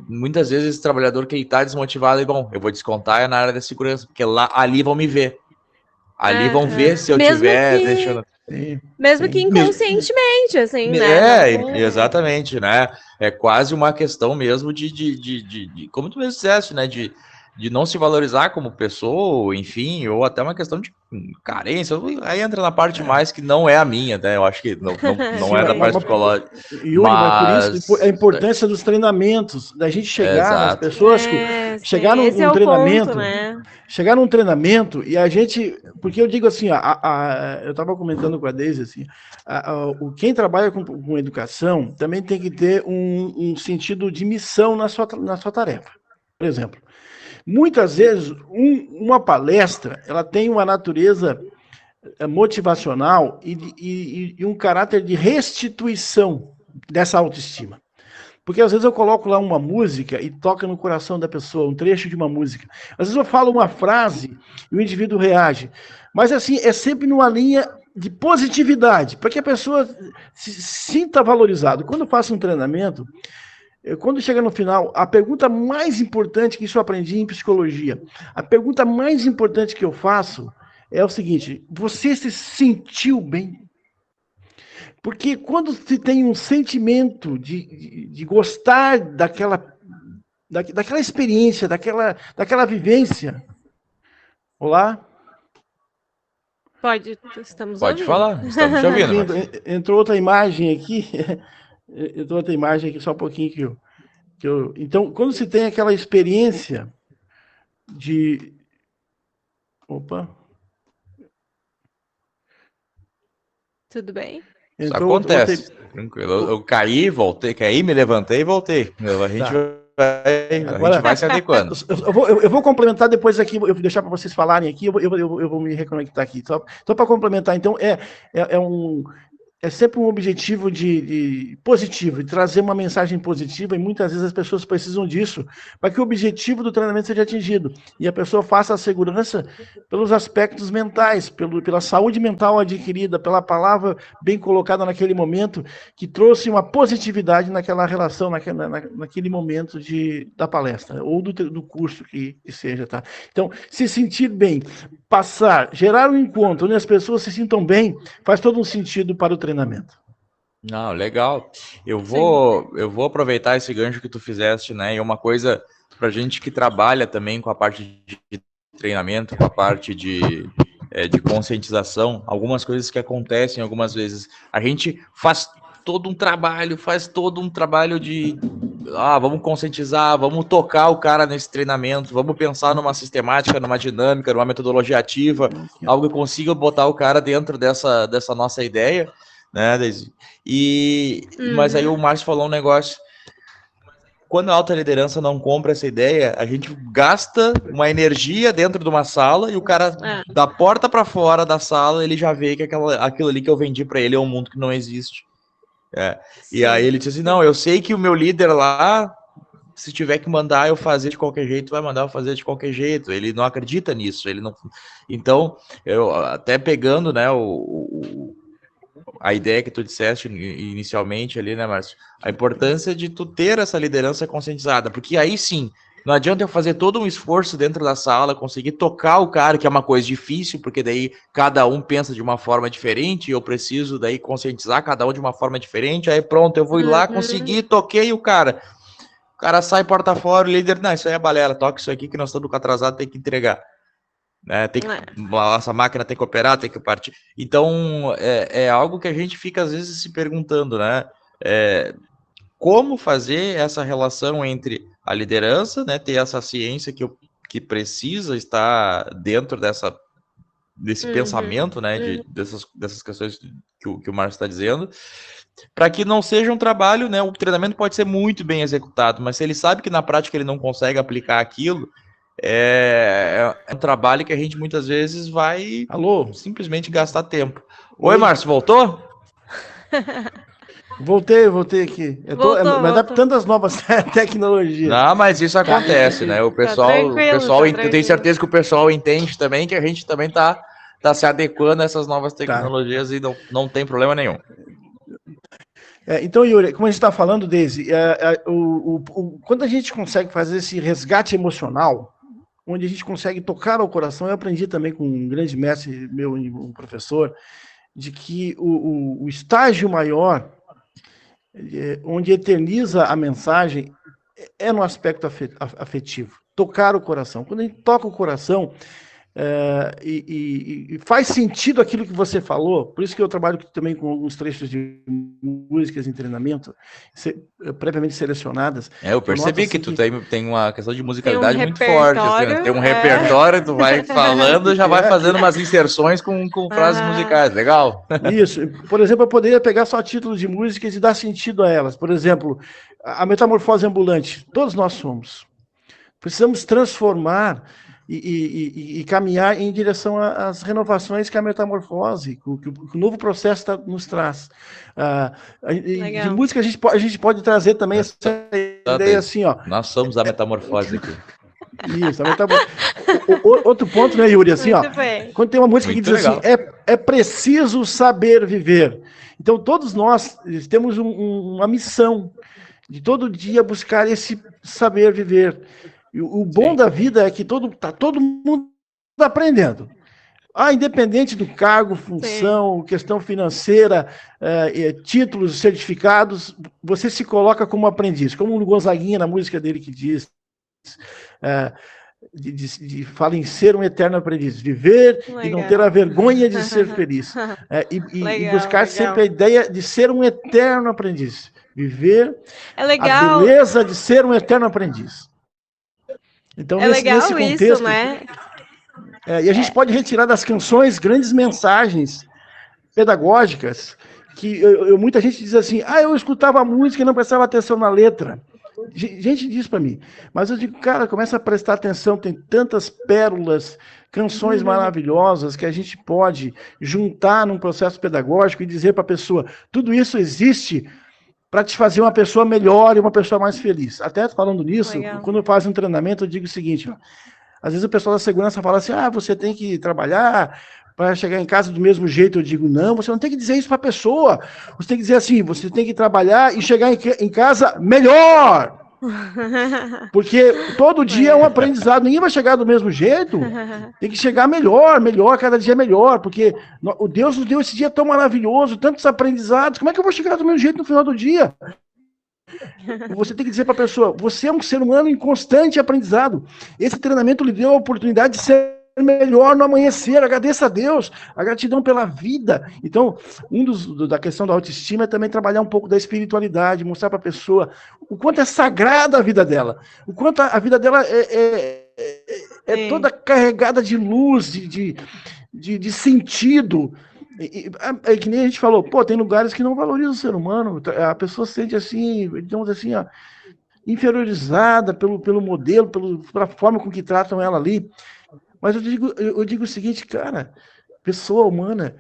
muitas vezes esse trabalhador que ele tá desmotivado, bom, eu vou descontar na área da segurança, porque ali vão me ver. Ali vão ver se eu mesmo tiver que deixando. mesmo que inconscientemente, assim, né? Exatamente, né? É quase uma questão mesmo como tu mesmo disseste, né? De não se valorizar como pessoa, enfim, ou até uma questão de carência. Aí entra na parte mais que não é a minha, né? Eu acho que não Sim, é da parte psicológica. Yuri, mas por isso a Mas. importância dos treinamentos, da gente chegar nas Exato. pessoas, chegar Sim, esse é num o ponto, treinamento, né? chegar num treinamento e a gente, porque eu digo assim, eu estava comentando com a Deise assim, quem trabalha com educação também tem que ter um sentido de missão na sua tarefa. Por exemplo, muitas vezes uma palestra ela tem uma natureza motivacional e um caráter de restituição dessa autoestima. Porque às vezes eu coloco lá uma música e toca no coração da pessoa, um trecho de uma música. Às vezes eu falo uma frase e o indivíduo reage. Mas assim, é sempre numa linha de positividade, para que a pessoa se sinta valorizada. Quando eu faço um treinamento, quando chega no final, a pergunta mais importante, que isso eu aprendi em psicologia, a pergunta mais importante que eu faço é o seguinte: você se sentiu bem? Porque quando se tem um sentimento de gostar daquela experiência, daquela vivência. Olá? Estamos Pode ouvindo. falar, estamos te ouvindo. Entrou outra imagem aqui. Entrou outra imagem aqui, só um pouquinho que eu. Então, quando se tem aquela experiência de. Opa. Tudo bem? Isso acontece. Tranquilo. Eu caí, me levantei e voltei. A gente vai se adequando. Eu vou complementar depois aqui, eu vou deixar para vocês falarem aqui, eu vou me reconectar aqui. Só para complementar, então, é sempre um objetivo de positivo, de trazer uma mensagem positiva, e muitas vezes as pessoas precisam disso, para que o objetivo do treinamento seja atingido, e a pessoa faça a segurança pelos aspectos mentais, pela saúde mental adquirida, pela palavra bem colocada naquele momento, que trouxe uma positividade naquela relação, naquele momento da palestra, ou do curso que seja, tá? Então, se sentir bem, gerar um encontro onde as pessoas se sintam bem, faz todo um sentido para o treinamento. Não, legal. Eu vou aproveitar esse gancho que tu fizeste, né? E uma coisa para gente que trabalha também com a parte de treinamento, com a parte de conscientização, algumas coisas que acontecem algumas vezes. A gente faz todo um trabalho de vamos conscientizar, vamos tocar o cara nesse treinamento, vamos pensar numa sistemática, numa dinâmica, numa metodologia ativa, algo que consiga botar o cara dentro dessa nossa ideia, né, Daisy? Mas aí o Márcio falou um negócio. Quando a alta liderança não compra essa ideia, a gente gasta uma energia dentro de uma sala e o cara, da porta para fora da sala, ele já vê que aquilo ali que eu vendi para ele é um mundo que não existe. E aí ele diz assim, não, eu sei que o meu líder lá, se tiver que mandar eu fazer de qualquer jeito, vai mandar eu fazer de qualquer jeito. Ele não acredita nisso. Ele não. Então, eu até pegando, né, a ideia que tu disseste inicialmente ali, né, Márcio? A importância de tu ter essa liderança conscientizada, porque aí sim, não adianta eu fazer todo um esforço dentro da sala, conseguir tocar o cara, que é uma coisa difícil, porque daí cada um pensa de uma forma diferente, e eu preciso daí conscientizar cada um de uma forma diferente, aí pronto, eu vou ir lá, conseguir, toquei o cara sai porta fora, o líder, não, isso aí é balela, toca isso aqui que nós estamos atrasados, tem que entregar. Né, essa máquina tem que operar, tem que partir. Então, é algo que a gente fica, às vezes, se perguntando, né? Como fazer essa relação entre a liderança, né, ter essa ciência que precisa estar dentro desse pensamento, né, dessas questões que o Márcio está dizendo, para que não seja um trabalho, né, o treinamento pode ser muito bem executado, mas se ele sabe que na prática ele não consegue aplicar aquilo, é um trabalho que a gente muitas vezes vai simplesmente gastar tempo. Oi, Márcio, voltou? Voltei aqui. Voltou. Me adaptando às novas tecnologias. Não, mas isso acontece, né? O pessoal, eu tenho certeza que o pessoal entende também que a gente também tá se adequando a essas novas tecnologias e não tem problema nenhum. Então, Yuri, como a gente está falando, Deise, quando a gente consegue fazer esse resgate emocional, onde a gente consegue tocar ao coração, eu aprendi também com um grande mestre meu, um professor, de que o estágio maior, onde eterniza a mensagem, é no aspecto afetivo, tocar o coração. Quando a gente toca o coração, e faz sentido aquilo que você falou, por isso que eu trabalho também com alguns trechos de músicas em treinamento, previamente selecionadas. Eu percebi que tu tem uma questão de musicalidade muito forte, assim, tem um repertório, tu vai falando, já vai fazendo umas inserções com frases musicais, legal. Isso, por exemplo, eu poderia pegar só títulos de músicas e dar sentido a elas, por exemplo, a metamorfose ambulante, todos nós somos. Precisamos transformar e caminhar em direção às renovações que a metamorfose, que o novo processo nos traz. De música a gente pode trazer também essa ideia assim, ó. Nós somos a metamorfose aqui. Isso, a metamorfose. Outro ponto, né, Yuri, assim, ó. Quando tem uma música que diz assim, é preciso saber viver. Então, todos nós temos uma missão de todo dia buscar esse saber viver. E o bom da vida é que tá todo mundo aprendendo. Independente do cargo, função, questão financeira, títulos, certificados, você se coloca como aprendiz. Como o Gonzaguinha, na música dele, que diz, fala em ser um eterno aprendiz. Viver e não ter a vergonha de ser feliz. E buscar sempre a ideia de ser um eterno aprendiz. Viver a beleza de ser um eterno aprendiz. Então, nesse contexto, isso, né? E a gente pode retirar das canções grandes mensagens pedagógicas, que muita gente diz assim, eu escutava a música e não prestava atenção na letra. Gente diz para mim, mas eu digo, cara, começa a prestar atenção, tem tantas pérolas, canções maravilhosas que a gente pode juntar num processo pedagógico e dizer para a pessoa, tudo isso existe para te fazer uma pessoa melhor e uma pessoa mais feliz. Até falando nisso, quando eu faço um treinamento, eu digo o seguinte, às vezes o pessoal da segurança fala assim, você tem que trabalhar para chegar em casa do mesmo jeito. Eu digo, não, você não tem que dizer isso para a pessoa. Você tem que dizer assim, você tem que trabalhar e chegar em casa melhor. Porque todo dia é um aprendizado, ninguém vai chegar do mesmo jeito, tem que chegar melhor, cada dia melhor, porque o Deus nos deu esse dia tão maravilhoso, tantos aprendizados, como é que eu vou chegar do mesmo jeito no final do dia? Você tem que dizer para a pessoa, você é um ser humano em constante aprendizado, esse treinamento lhe deu a oportunidade de ser melhor no amanhecer, agradeça a Deus, a gratidão pela vida. Então, da questão da autoestima é também trabalhar um pouco da espiritualidade, mostrar para a pessoa o quanto é sagrada a vida dela, o quanto a vida dela é toda carregada de luz, de sentido. É que nem a gente falou, tem lugares que não valorizam o ser humano, a pessoa se sente assim, digamos assim, inferiorizada pelo modelo, pela forma com que tratam ela ali. Mas eu digo o seguinte, cara, pessoa humana,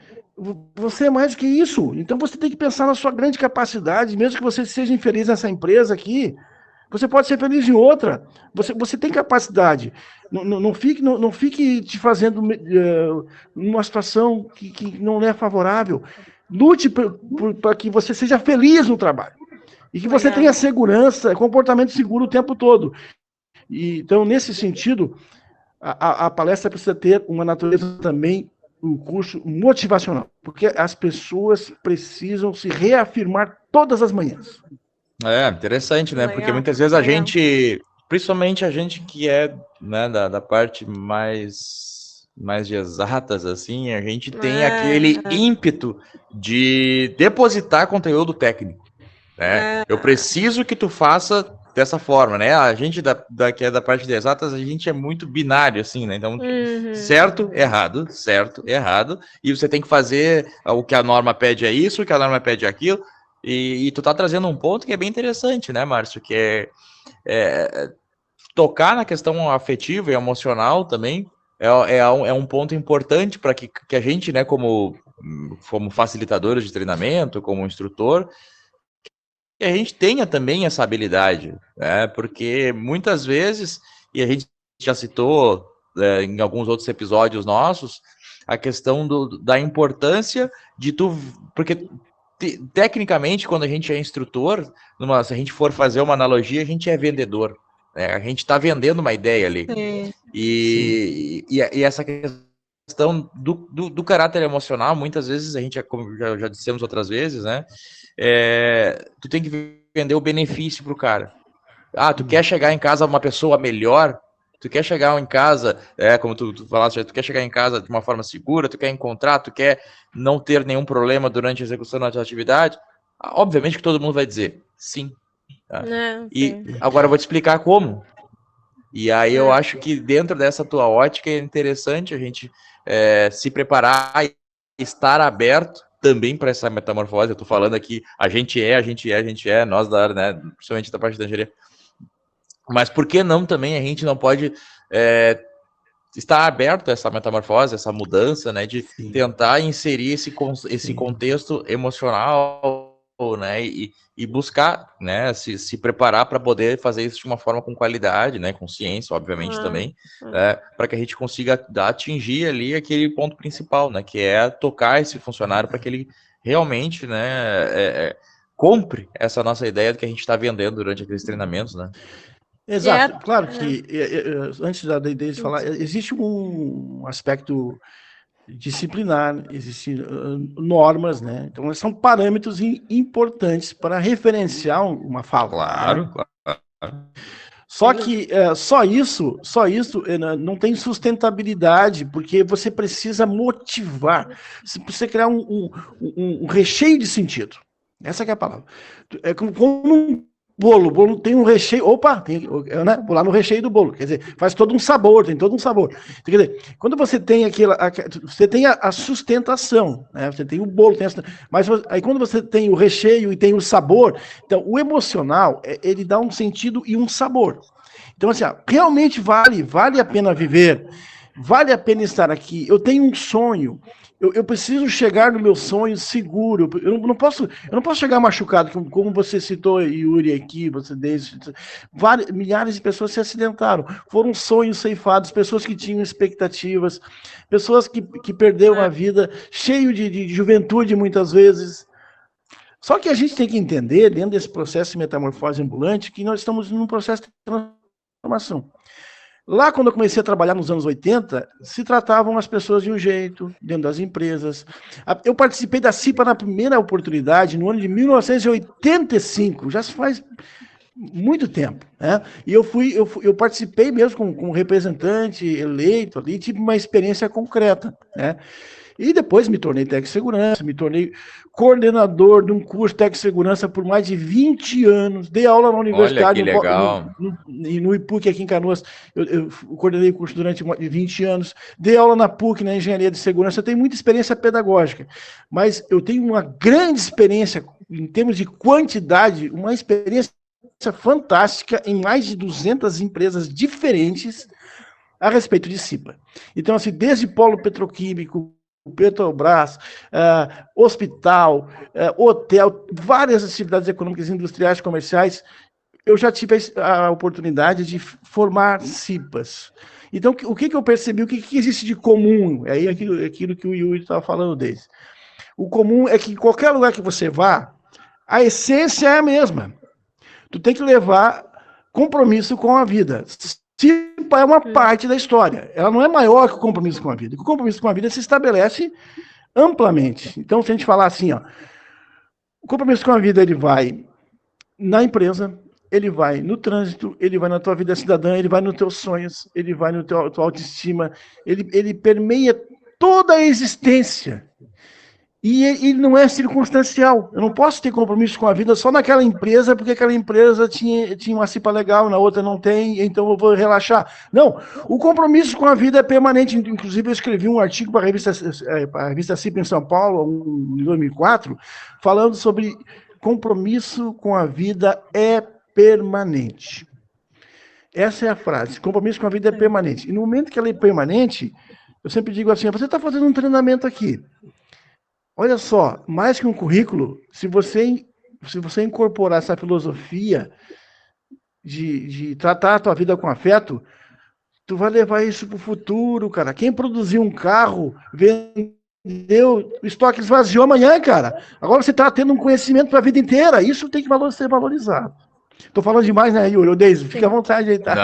você é mais do que isso. Então você tem que pensar na sua grande capacidade, mesmo que você seja infeliz nessa empresa aqui, você pode ser feliz em outra. Você tem capacidade. Não fique te fazendo numa situação que não é favorável. Lute para que você seja feliz no trabalho. E que você tenha segurança, comportamento seguro o tempo todo. Então, nesse sentido, a palestra precisa ter uma natureza também, um curso motivacional, porque as pessoas precisam se reafirmar todas as manhãs. Interessante, né? Porque muitas vezes a gente, principalmente a gente que é, né, da parte mais de exatas, assim, a gente tem aquele ímpeto de depositar conteúdo técnico, né? Eu preciso que tu faça dessa forma, né? A gente que é da parte de exatas, a gente é muito binário, assim, né? Então, certo, errado, e você tem que fazer o que a norma pede é isso, o que a norma pede é aquilo, e tu tá trazendo um ponto que é bem interessante, né, Márcio? Que é tocar na questão afetiva e emocional também é um ponto importante para que a gente, né, como facilitadores de treinamento, como instrutor, que a gente tenha também essa habilidade, né? Porque muitas vezes, e a gente já citou em alguns outros episódios nossos, a questão da importância de tu, porque tecnicamente, quando a gente é instrutor, se a gente for fazer uma analogia, a gente é vendedor, né? A gente está vendendo uma ideia ali. E essa questão do caráter emocional, muitas vezes, a gente, como já dissemos outras vezes, né? Tu tem que vender o benefício pro cara. Tu quer chegar em casa uma pessoa melhor, tu quer chegar em casa, como tu falaste, tu quer chegar em casa de uma forma segura, tu quer encontrar, tu quer não ter nenhum problema durante a execução da tua atividade, obviamente que todo mundo vai dizer sim. Tá? E agora eu vou te explicar como. E aí eu acho que dentro dessa tua ótica é interessante a gente se preparar e estar aberto também para essa metamorfose. Eu tô falando aqui, a gente é, nós da área, né, principalmente da parte da engenharia. Mas por que não também a gente não pode estar aberto a essa metamorfose, essa mudança, né, de tentar inserir esse contexto emocional, né, e buscar, né, se preparar para poder fazer isso de uma forma com qualidade, né, com ciência, obviamente, também, para que a gente consiga atingir ali aquele ponto principal, né, que é tocar esse funcionário para que ele realmente, né, compre essa nossa ideia do que a gente está vendendo durante aqueles treinamentos, né. Exato, claro que antes da Deise falar, existe um aspecto disciplinar, existem normas, né? Então, são parâmetros importantes para referenciar uma fala. Claro, né? claro. Só que só isso não tem sustentabilidade, porque você precisa motivar, você precisa criar um recheio de sentido. Essa que é a palavra. É como um bolo. O bolo tem um recheio. Opa, né? Vou lá no recheio do bolo. Quer dizer, faz todo um sabor, tem todo um sabor. Quer dizer, quando você tem você tem a sustentação, né? Você tem o bolo, mas aí quando você tem o recheio e tem o sabor, então o emocional, ele dá um sentido e um sabor. Então, assim, realmente vale a pena viver, vale a pena estar aqui. Eu tenho um sonho. Eu preciso chegar no meu sonho seguro. Eu não posso chegar machucado, como você citou, Yuri, aqui, você desde. Milhares de pessoas se acidentaram. Foram sonhos ceifados, pessoas que tinham expectativas, pessoas que perderam a vida, cheio de juventude, muitas vezes. Só que a gente tem que entender, dentro desse processo de metamorfose ambulante, que nós estamos num processo de transformação. Lá, quando eu comecei a trabalhar nos anos 80, se tratavam as pessoas de um jeito, dentro das empresas. Eu participei da CIPA na primeira oportunidade, no ano de 1985, já se faz muito tempo, né? E eu participei mesmo como representante eleito ali, tive uma experiência concreta, né? E depois me tornei técnico de segurança, me tornei coordenador de um curso de técnico de segurança por mais de 20 anos, dei aula na universidade, olha que legal. no IPUC aqui em Canoas, eu coordenei o curso durante 20 anos, dei aula na PUC, na engenharia de segurança, eu tenho muita experiência pedagógica, mas eu tenho uma grande experiência, em termos de quantidade, uma experiência fantástica em mais de 200 empresas diferentes a respeito de CIPA. Então, assim, desde polo petroquímico, Petrobras, hospital, hotel, várias atividades econômicas, industriais, comerciais, eu já tive a oportunidade de formar CIPAs. Então, o que eu percebi, o que existe de comum? É aí aquilo que o Yuri estava falando desde. O comum é que em qualquer lugar que você vá, a essência é a mesma. Tu tem que levar compromisso com a vida. CIPA é uma parte da história. Ela não é maior que o compromisso com a vida. O compromisso com a vida se estabelece amplamente. Então, se a gente falar assim, o compromisso com a vida, ele vai na empresa, ele vai no trânsito, ele vai na tua vida cidadã, ele vai nos teus sonhos, ele vai na tua autoestima, ele permeia toda a existência. E não é circunstancial. Eu não posso ter compromisso com a vida só naquela empresa, porque aquela empresa tinha uma CIPA legal, na outra não tem, então eu vou relaxar. Não, o compromisso com a vida é permanente. Inclusive, eu escrevi um artigo para a revista CIPA em São Paulo, em 2004, falando sobre compromisso com a vida é permanente. Essa é a frase, compromisso com a vida é permanente. E no momento que ela é permanente, eu sempre digo assim, você está fazendo um treinamento aqui. Olha só, mais que um currículo, se você incorporar essa filosofia de tratar a tua vida com afeto, tu vai levar isso para o futuro, cara. Quem produziu um carro, vendeu, o estoque esvaziou amanhã, cara. Agora você está tendo um conhecimento para a vida inteira. Isso tem que ser valorizado. Estou falando demais, né, Yuri? Deise, fica à vontade aí, tá?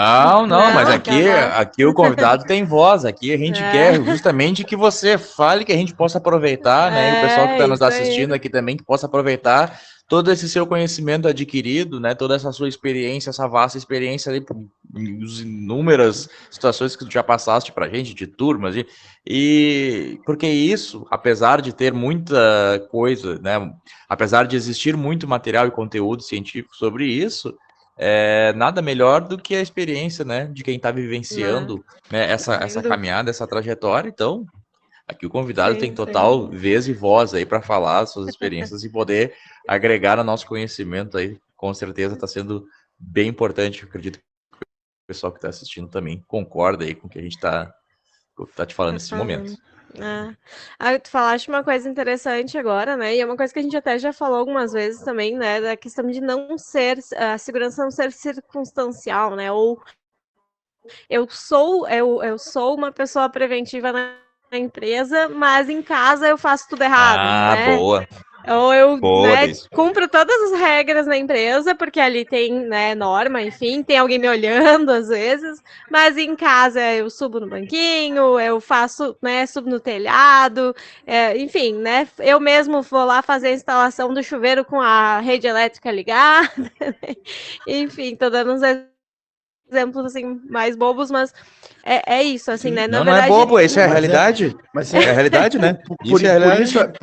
Não, mas aqui o convidado tem voz. Aqui a gente quer justamente que você fale, que a gente possa aproveitar, né? E o pessoal que está nos assistindo aqui também, que possa aproveitar todo esse seu conhecimento adquirido, né? Toda essa sua experiência, essa vasta experiência ali, as inúmeras situações que tu já passaste pra gente, de turmas, e porque isso, apesar de ter muita coisa, né? Apesar de existir muito material e conteúdo científico sobre isso, nada melhor do que a experiência, né? De quem está vivenciando, né, essa caminhada, essa trajetória. Então, aqui o convidado tem total vez e voz aí para falar as suas experiências e poder agregar no nosso conhecimento aí. Com certeza está sendo bem importante. Eu acredito que o pessoal que está assistindo também concorda aí com o que a gente está te falando nesse momento. Tu falaste uma coisa interessante agora, né? E é uma coisa que a gente até já falou algumas vezes também, né? Da questão de não ser, a segurança não ser circunstancial, né? Ou eu sou uma pessoa preventiva na empresa, mas em casa eu faço tudo errado, né? Boa. Ou eu cumpro todas as regras na empresa, porque ali tem, né, norma, enfim, tem alguém me olhando às vezes, mas em casa eu subo no banquinho, eu faço, né, subo no telhado, enfim, né, eu mesmo vou lá fazer a instalação do chuveiro com a rede elétrica ligada, enfim, tô dando uns exemplos, assim, mais bobos, mas é isso, assim, né? Na verdade, não é bobo, isso é a realidade. Mas é a realidade, né?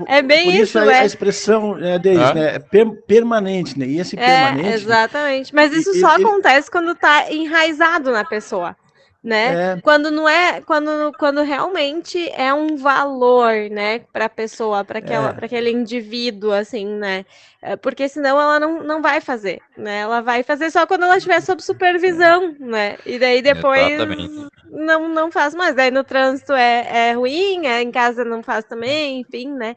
É bem isso, a expressão deles, né? É permanente, né? E esse permanente... Exatamente. Mas isso só acontece quando tá enraizado na pessoa, né? Quando não é, quando realmente é um valor, né, para a pessoa, para aquele indivíduo, assim, né? Porque senão ela não vai fazer, né? Ela vai fazer só quando ela estiver sob supervisão, né? E daí depois não faz mais. Daí no trânsito é ruim, em casa não faz também, enfim, né?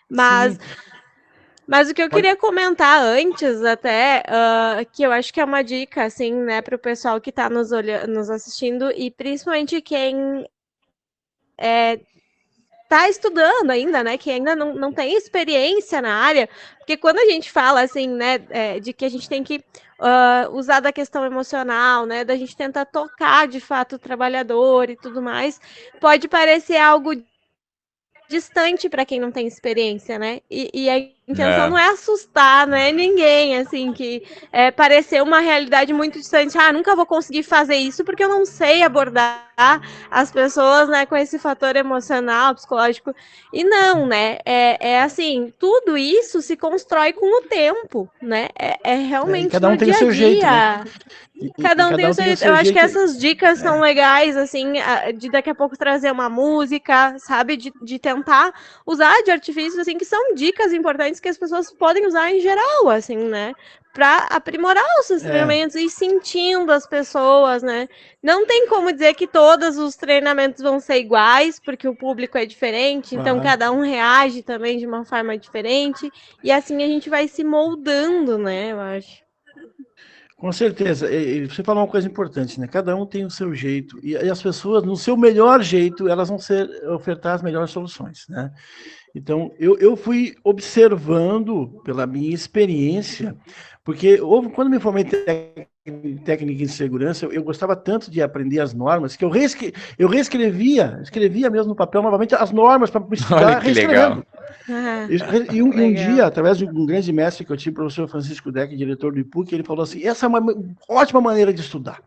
Mas o que eu queria comentar antes, até, que eu acho que é uma dica, assim, né, para o pessoal que está nos assistindo, e principalmente quem está estudando ainda, né, que ainda não tem experiência na área, porque quando a gente fala, assim, né, de que a gente tem que usar da questão emocional, né, da gente tentar tocar, de fato, o trabalhador e tudo mais, pode parecer algo distante para quem não tem experiência, né? E a intenção não é assustar, não é ninguém, assim, que parecer uma realidade muito distante. Nunca vou conseguir fazer isso porque eu não sei abordar as pessoas, né, com esse fator emocional, psicológico. E não, né? É assim, tudo isso se constrói com o tempo, né? Realmente cada um tem o seu jeito, né? Cada um tem o seu jeito. Eu acho que essas dicas são legais, assim, de daqui a pouco trazer uma música, sabe? De tentar usar de artifícios, assim, que são dicas importantes que as pessoas podem usar em geral, assim, né? Para aprimorar os seus treinamentos e sentindo as pessoas, né? Não tem como dizer que todos os treinamentos vão ser iguais, porque o público é diferente, então cada um reage também de uma forma diferente, e assim a gente vai se moldando, né? Eu acho. Com certeza. Você falou uma coisa importante, né? Cada um tem o seu jeito. E as pessoas, no seu melhor jeito, elas vão ofertar as melhores soluções, né? Então, eu fui observando pela minha experiência, porque quando me formei em técnica em segurança, eu gostava tanto de aprender as normas, que eu escrevia mesmo no papel novamente as normas para estudar, reescrevendo. E um dia, através de um grande mestre que eu tive, o professor Francisco Deck, diretor do IPUC, ele falou assim, essa é uma ótima maneira de estudar.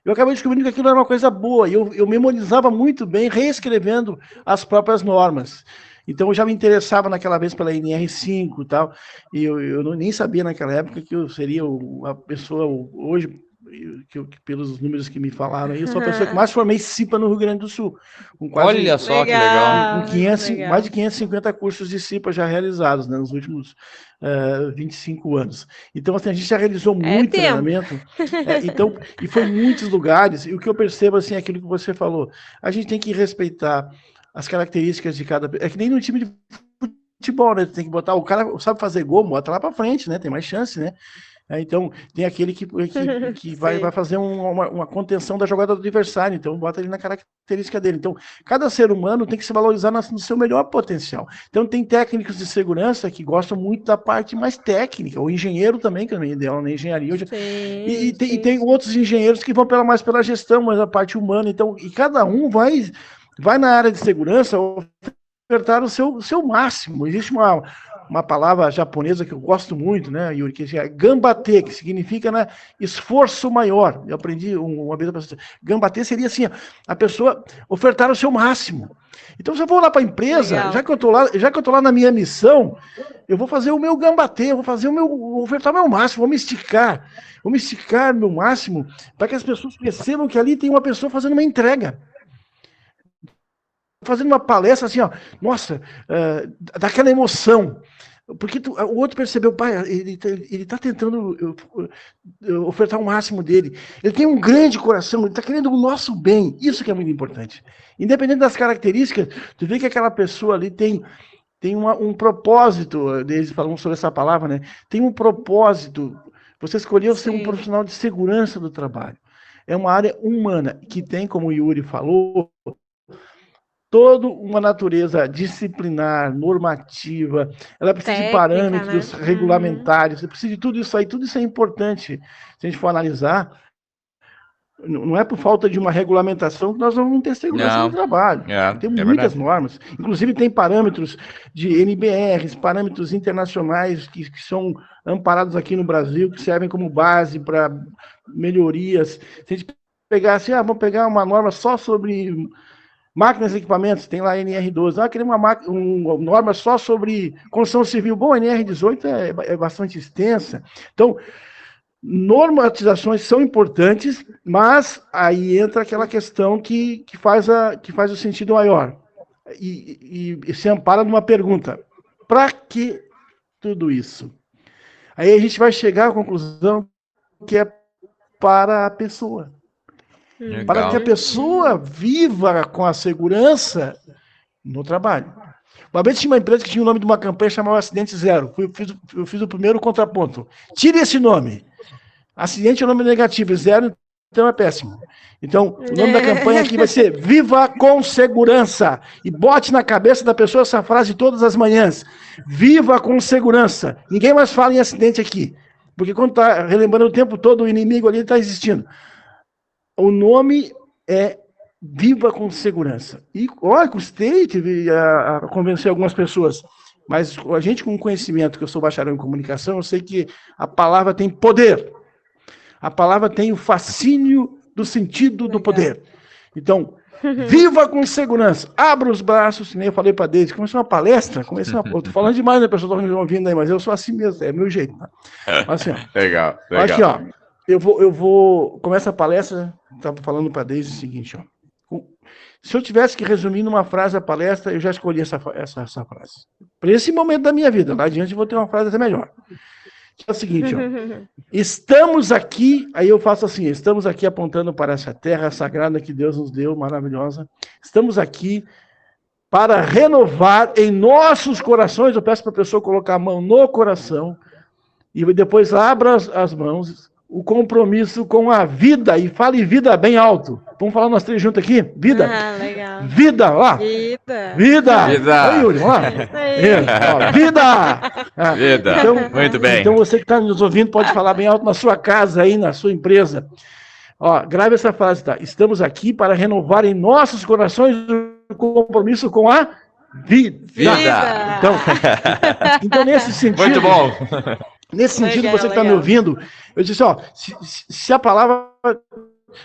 Eu acabei descobrindo que aquilo era uma coisa boa, e eu memorizava muito bem, reescrevendo as próprias normas. Então eu já me interessava naquela vez pela NR5 e tal, e eu nem sabia naquela época que eu seria a pessoa hoje, pelos números que me falaram aí, eu sou a pessoa que mais formei CIPA no Rio Grande do Sul. Com quase, olha só, legal. Com 500, mais de 550 cursos de CIPA já realizados, né, nos últimos 25 anos. Então, assim, a gente já realizou muito treinamento, então, e foi em muitos lugares, e o que eu percebo, assim, é aquilo que você falou, a gente tem que respeitar as características de cada... É que nem no time de futebol, né? Tem que botar... O cara sabe fazer gol, bota lá para frente, né? Tem mais chance, né? Então, tem aquele que vai fazer uma contenção da jogada do adversário, então bota ele na característica dele. Então, cada ser humano tem que se valorizar no seu melhor potencial. Então, tem técnicos de segurança que gostam muito da parte mais técnica, o engenheiro também, que é ideal na engenharia. E tem outros engenheiros que vão mais pela gestão, mas a parte humana. Então, e cada um vai na área de segurança ofertar o seu máximo. Existe uma palavra japonesa que eu gosto muito, né, Yuri, que é gambate, que significa, né, esforço maior. Eu aprendi uma vez, gambate seria assim, a pessoa ofertar o seu máximo. Então, se eu vou lá para a empresa, já que eu tô lá na minha missão, eu vou fazer o meu gambate, eu vou ofertar o meu máximo, vou me esticar meu máximo, para que as pessoas percebam que ali tem uma pessoa fazendo uma entrega. Fazendo uma palestra assim, ó, nossa, daquela emoção, porque o outro percebeu, pai, ele tá tentando ofertar o máximo dele, ele tem um grande coração, ele está querendo o nosso bem, isso que é muito importante, independente das características, tu vê que aquela pessoa ali tem um propósito, eles falam sobre essa palavra, né, tem um propósito, você escolheu ser um profissional de segurança do trabalho, é uma área humana, que tem, como o Yuri falou, toda uma natureza disciplinar, normativa, ela precisa de parâmetros regulamentares, você precisa de tudo isso é importante. Se a gente for analisar, não é por falta de uma regulamentação que nós não vamos ter segurança no trabalho. Tem muitas normas, inclusive tem parâmetros de NBRs, parâmetros internacionais que são amparados aqui no Brasil, que servem como base para melhorias. Se a gente pegar assim, vamos pegar uma norma só sobre máquinas e equipamentos, tem lá a NR12. Queremos uma norma só sobre construção civil. Bom, a NR18 é bastante extensa. Então, normatizações são importantes, mas aí entra aquela questão que faz o sentido maior. E se ampara numa pergunta: para que tudo isso? Aí a gente vai chegar à conclusão que é para a pessoa. Legal. Para que a pessoa viva com a segurança no trabalho. Uma vez tinha uma empresa que tinha o nome de uma campanha chamada Acidente Zero. Eu fiz o primeiro contraponto. Tire esse nome. Acidente é um nome negativo, zero então é péssimo. Então, o nome da campanha aqui vai ser Viva com Segurança. E bote na cabeça da pessoa essa frase todas as manhãs. Viva com segurança. Ninguém mais fala em acidente aqui. Porque quando está relembrando o tempo todo, o inimigo ali está existindo. O nome é Viva com Segurança. E, olha, custei a convencer algumas pessoas, mas a gente com conhecimento, que eu sou bacharel em comunicação, eu sei que a palavra tem poder. A palavra tem o fascínio do sentido do poder. Então, viva com segurança. Abra os braços, que nem eu falei para Deise. Começou uma palestra, eu tô falando demais, né, pessoal? Estão me ouvindo aí, mas eu sou assim mesmo, é meu jeito. Tá? Assim, ó. Legal. Aqui, ó. Eu vou começa a palestra, estava falando para Deise o seguinte, ó. Se eu tivesse que resumir numa frase a palestra, eu já escolhi essa frase. Para esse momento da minha vida, lá adiante eu vou ter uma frase até melhor. É o seguinte, ó. Estamos aqui, aí eu faço assim, estamos aqui apontando para essa terra sagrada que Deus nos deu, maravilhosa. Estamos aqui para renovar em nossos corações, eu peço para a pessoa colocar a mão no coração, e depois abra as mãos, o compromisso com a vida, e fale vida bem alto. Vamos falar nós três juntos aqui? Vida. Legal. Vida, lá. Vida. Aí, Yuri, lá. Vida. Vida. Então, muito bem. Então você que está nos ouvindo pode falar bem alto na sua casa aí, na sua empresa. Ó, grave essa frase, tá? Estamos aqui para renovar em nossos corações o compromisso com a vida. Então nesse sentido... Muito bom. Nesse sentido, você que está me ouvindo, eu disse, ó, se a palavra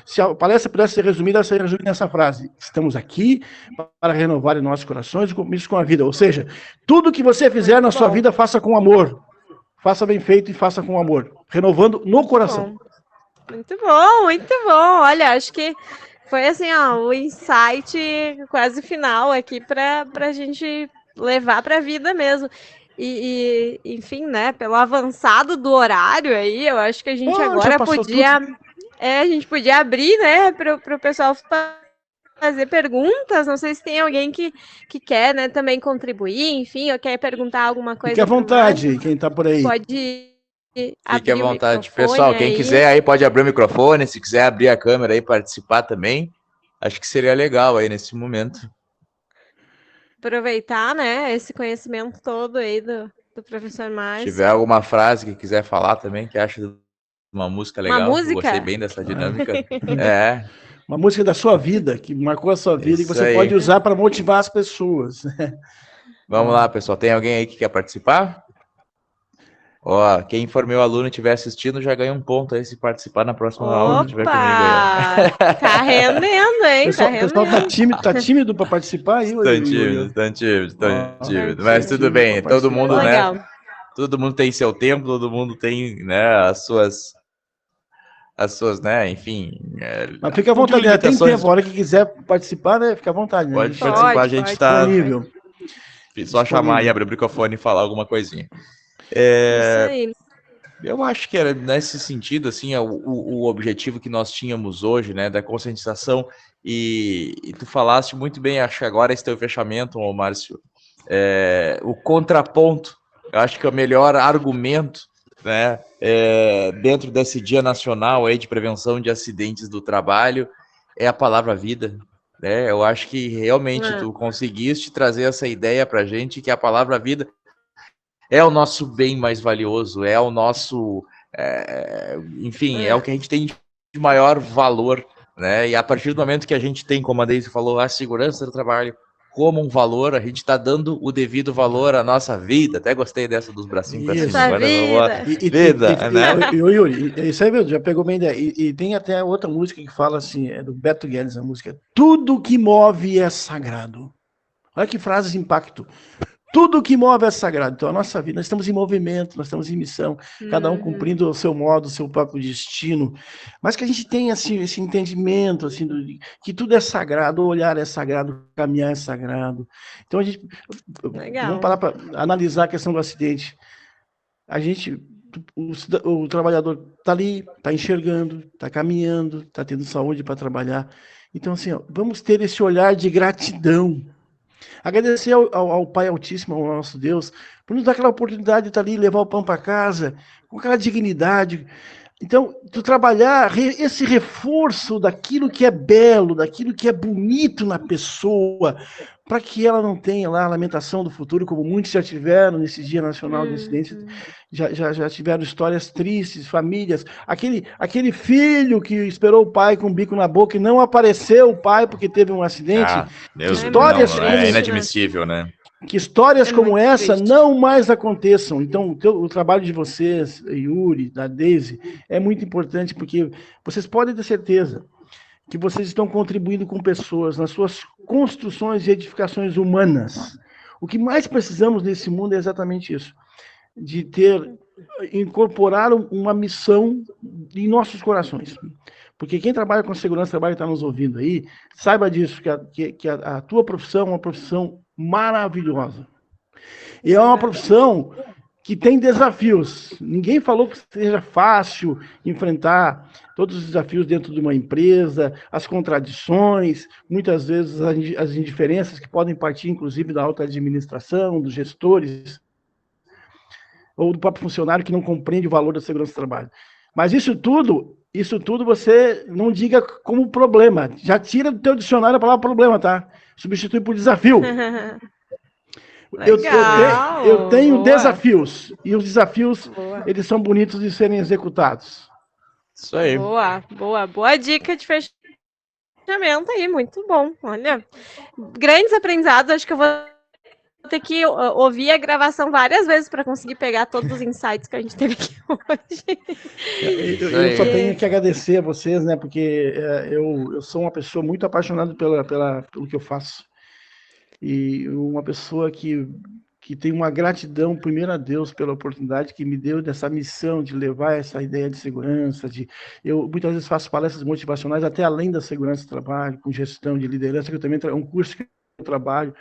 Se a palestra pudesse ser resumida, ela seria resumida nessa frase: estamos aqui para renovar em nossos corações o compromisso com a vida. Ou seja, tudo que você fizer na sua vida, faça com amor. Faça bem feito e faça com amor. Renovando no coração. Muito bom, muito bom. Olha, acho que foi assim, ó, o insight quase final aqui para a gente levar para a vida mesmo. Enfim, né, pelo avançado do horário aí, eu acho que a gente agora podia, a gente podia abrir, né, para o pessoal fazer perguntas. Não sei se tem alguém que quer, né, também contribuir, enfim, ou quer perguntar alguma coisa. Fique à vontade, quem está por aí. Pode Fique à vontade. Pessoal, quem quiser aí pode abrir o microfone, se quiser abrir a câmera aí e participar também, acho que seria legal aí nesse momento. Aproveitar, né, esse conhecimento todo aí do professor Márcio. Se tiver alguma frase que quiser falar também, que acha de uma música legal, uma música? Eu gostei bem dessa dinâmica. É. Uma música da sua vida, que marcou a sua vida. Isso e que você aí pode usar para motivar as pessoas. Vamos lá, pessoal. Tem alguém aí que quer participar? Ó, quem for meu aluno e estiver assistindo já ganha um ponto aí se participar na próxima aula que tiver comigo aí. Tá rendendo, hein? O pessoal tá tímido para participar aí? Estão tímidos. Mas tudo bem, todo mundo, legal, né? Todo mundo tem seu tempo, todo mundo tem, né, as suas, né, enfim. Mas fica à vontade, né? Tem tempo, a hora que quiser participar, né? Fica à vontade. Né? Pode participar, a gente está disponível. Só chamar e abrir o microfone e falar alguma coisinha. Isso aí. Eu acho que era nesse sentido, assim, o objetivo que nós tínhamos hoje, né, da conscientização, e tu falaste muito bem, acho que agora esse teu fechamento, Márcio, o contraponto, eu acho que é o melhor argumento, né, dentro desse Dia Nacional aí de Prevenção de Acidentes do Trabalho, é a palavra vida, né, eu acho que realmente tu conseguiste trazer essa ideia pra gente, que a palavra vida é o nosso bem mais valioso, é o nosso, enfim, é o que a gente tem de maior valor, né? E a partir do momento que a gente tem, como a Deise falou, a segurança do trabalho como um valor, a gente está dando o devido valor à nossa vida. Até gostei dessa dos bracinhos para cima. Agora vida, né? Yuri, isso aí, meu, já pegou bem ideia. E tem até outra música que fala assim, é do Beto Guedes, a música: tudo que move é sagrado. Olha que frase de impacto. Tudo que move é sagrado. Então, a nossa vida, nós estamos em movimento, nós estamos em missão, cada um cumprindo o seu modo, o seu próprio destino. Mas que a gente tenha assim, esse entendimento assim, que tudo é sagrado, o olhar é sagrado, o caminhar é sagrado. Então, vamos parar para analisar a questão do acidente. O trabalhador está ali, está enxergando, está caminhando, está tendo saúde para trabalhar. Então, assim, vamos ter esse olhar de gratidão. Agradecer ao Pai Altíssimo, ao nosso Deus, por nos dar aquela oportunidade de estar ali, levar o pão para casa, com aquela dignidade. Então, tu trabalhar esse reforço daquilo que é belo, daquilo que é bonito na pessoa, para que ela não tenha lá a lamentação do futuro, como muitos já tiveram nesse Dia Nacional de Acidentes, já tiveram histórias tristes, famílias. Aquele filho que esperou o pai com o bico na boca e não apareceu o pai porque teve um acidente. Histórias é inadmissível, né? Que histórias como essa não mais aconteçam. Então, o trabalho de vocês, Yuri, da Deise, é muito importante, porque vocês podem ter certeza que vocês estão contribuindo com pessoas nas suas construções e edificações humanas. O que mais precisamos nesse mundo é exatamente isso, de incorporar uma missão em nossos corações. Porque quem trabalha com segurança, trabalha e está nos ouvindo aí, saiba disso, que a tua profissão é uma profissão maravilhosa. E é uma profissão que tem desafios. Ninguém falou que seja fácil enfrentar todos os desafios dentro de uma empresa, as contradições, muitas vezes as indiferenças que podem partir, inclusive, da alta administração, dos gestores, ou do próprio funcionário que não compreende o valor da segurança do trabalho. Mas isso tudo você não diga como problema. Já tira do teu dicionário a palavra problema, tá? Substitui por desafio. Eu tenho desafios. E os desafios, eles são bonitos de serem executados. Isso aí. Boa dica de fechamento aí. Muito bom. Olha, grandes aprendizados. Acho que eu vou ter que ouvir a gravação várias vezes para conseguir pegar todos os insights que a gente teve aqui hoje. Eu só tenho que agradecer a vocês, né? Porque eu sou uma pessoa muito apaixonada pelo que eu faço. E uma pessoa que tem uma gratidão, primeiro a Deus, pela oportunidade que me deu dessa missão de levar essa ideia de segurança. Eu muitas vezes faço palestras motivacionais até além da segurança do trabalho, com gestão de liderança, que eu também um curso que eu trabalho.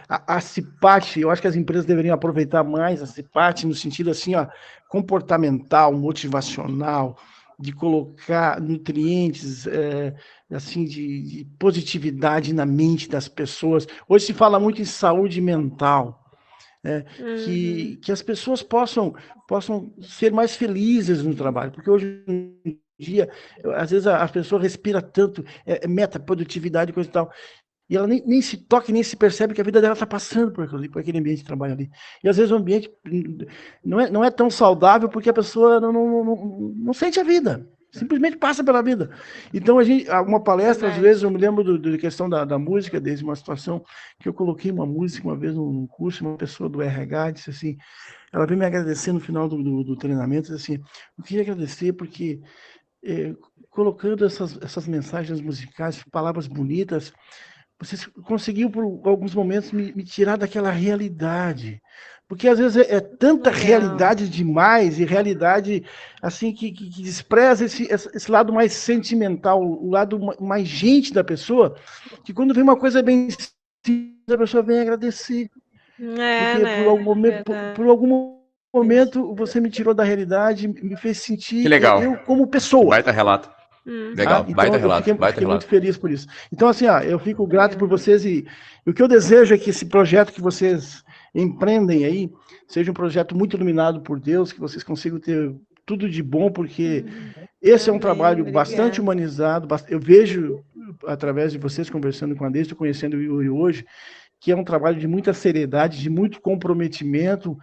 A CIPAT, eu acho que as empresas deveriam aproveitar mais a CIPAT no sentido assim, ó, comportamental, motivacional, de colocar nutrientes assim de positividade na mente das pessoas. Hoje se fala muito em saúde mental, que as pessoas possam ser mais felizes no trabalho, porque hoje em dia, às vezes a pessoa respira tanto, meta, produtividade, coisa e tal, e ela nem se toca, nem se percebe que a vida dela está passando por aquele ambiente de trabalho ali. E às vezes o ambiente não é tão saudável porque a pessoa não sente a vida, simplesmente passa pela vida. Então, uma palestra, às vezes, eu me lembro da questão da música, desde uma situação que eu coloquei uma música uma vez num curso, uma pessoa do RH disse assim, ela veio me agradecer no final do treinamento, disse assim, eu queria agradecer porque colocando essas mensagens musicais, palavras bonitas, você conseguiu, por alguns momentos, me tirar daquela realidade. Porque, às vezes, é tanta realidade demais, e realidade assim que despreza esse lado mais sentimental, o lado mais gente da pessoa, que quando vem uma coisa bem simples, a pessoa vem agradecer. Porque por algum momento você me tirou da realidade, me fez sentir eu como pessoa. Baita relato. Legal, então baita relato. Eu fiquei muito feliz por isso. Então, assim, eu fico grato por vocês e o que eu desejo é que esse projeto que vocês empreendem aí seja um projeto muito iluminado por Deus, que vocês consigam ter tudo de bom, porque esse é um trabalho bastante humanizado. Eu vejo, através de vocês, conversando com a Deise, conhecendo o Yuri hoje, que é um trabalho de muita seriedade, de muito comprometimento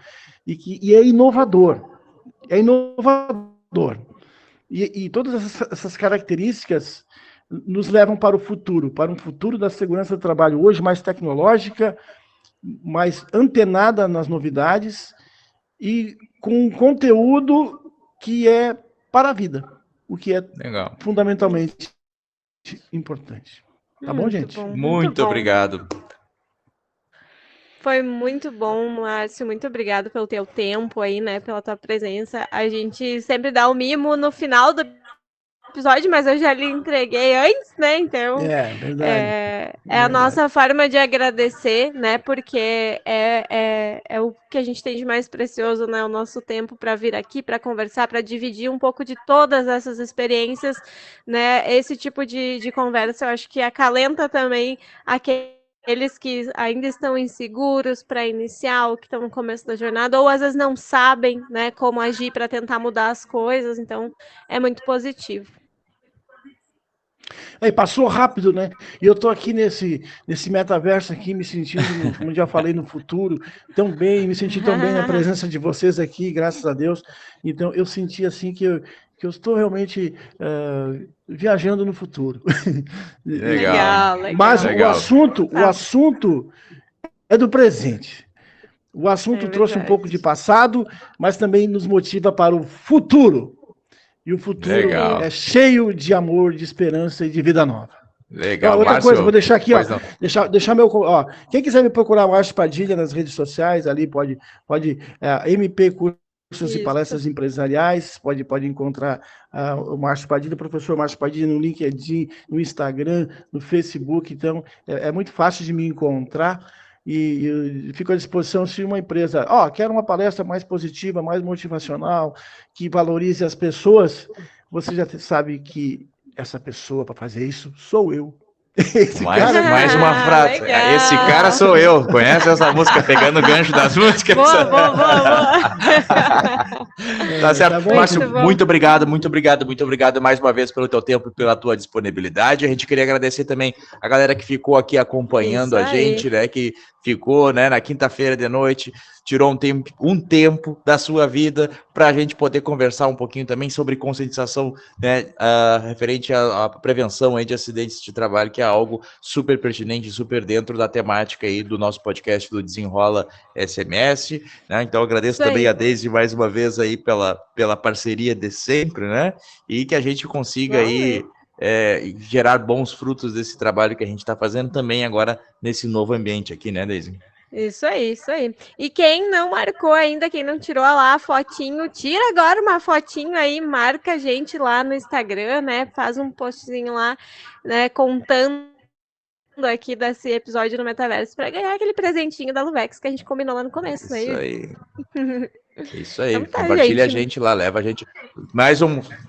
e é inovador. É inovador. E todas essas características nos levam para o futuro, para um futuro da segurança do trabalho hoje mais tecnológica, mais antenada nas novidades e com um conteúdo que é para a vida, o que é fundamentalmente importante. Tá bom, gente? Muito obrigado. Foi muito bom, Márcio. Muito obrigado pelo teu tempo aí, né? Pela tua presença. A gente sempre dá um mimo no final do episódio, mas eu já lhe entreguei antes, né? Então, verdade. É a nossa forma de agradecer, né? Porque é o que a gente tem de mais precioso, né? O nosso tempo para vir aqui, para conversar, para dividir um pouco de todas essas experiências, né? Esse tipo de conversa, eu acho que acalenta também aqueles que ainda estão inseguros para iniciar, ou que estão no começo da jornada, ou às vezes não sabem, né, como agir para tentar mudar as coisas. Então, é muito positivo. Passou rápido, né? E eu estou aqui nesse metaverso aqui, me sentindo, como já falei, no futuro, tão bem, me senti tão bem na presença de vocês aqui, graças a Deus. Então, eu senti assim que eu estou realmente viajando no futuro. Legal. Mas o assunto é do presente. O assunto trouxe um pouco de passado, mas também nos motiva para o futuro. E o futuro é cheio de amor, de esperança e de vida nova. Legal, outra coisa, vou deixar aqui, deixar meu... quem quiser me procurar, Márcio Padilha, nas redes sociais, ali pode MP Cursos e Palestras Empresariais, pode encontrar o Márcio Padilha, o professor Márcio Padilha no LinkedIn, no Instagram, no Facebook. Então, é muito fácil de me encontrar. E eu fico à disposição se uma empresa, quer uma palestra mais positiva, mais motivacional, que valorize as pessoas, você já sabe que essa pessoa para fazer isso sou eu. Mais uma frase. Legal. Esse cara sou eu. Conhece essa música? Pegando o gancho das músicas. Boa. Tá certo. Tá Márcio, muito obrigado mais uma vez pelo teu tempo e pela tua disponibilidade. A gente queria agradecer também a galera que ficou aqui acompanhando a gente, né? Que ficou, né, na quinta-feira de noite, tirou um tempo da sua vida para a gente poder conversar um pouquinho também sobre conscientização, né, referente à prevenção aí de acidentes de trabalho, que é algo super pertinente, super dentro da temática aí do nosso podcast do Desenrola SMS, né? Então agradeço também a Deise mais uma vez aí pela parceria de sempre, né? E que a gente consiga aí gerar bons frutos desse trabalho que a gente está fazendo também agora nesse novo ambiente aqui, né, Deise? Isso aí, isso aí. E quem não marcou ainda, quem não tirou lá a fotinho, tira agora uma fotinho aí, marca a gente lá no Instagram, né? Faz um postzinho lá, né, contando aqui desse episódio no Metaverso para ganhar aquele presentinho da Luvex que a gente combinou lá no começo, né? Isso aí. Isso aí, Então tá, compartilha a gente lá, leva a gente.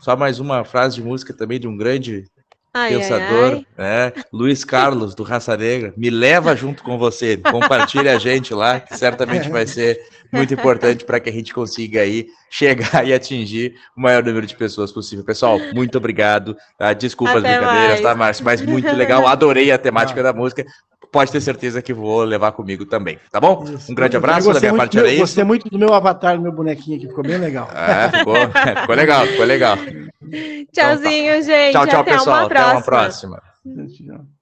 Só mais uma frase de música também de um grande pensador, né? Luiz Carlos, do Raça Negra. Me leva junto com você, compartilha a gente lá, que certamente vai ser muito importante para que a gente consiga aí chegar e atingir o maior número de pessoas possível. Pessoal, muito obrigado. Tá? Desculpa Até as brincadeiras, mais. tá, Márcio? Mas muito legal, adorei a temática da música. Pode ter certeza que vou levar comigo também, tá bom? Isso. Um grande abraço da minha parte, era isso. Gostei muito do meu avatar, do meu bonequinho aqui, ficou bem legal. Ficou legal, ficou legal. Tchauzinho, então, tá. gente. Tchau, Até pessoal. uma próxima. Até uma próxima. Tchau.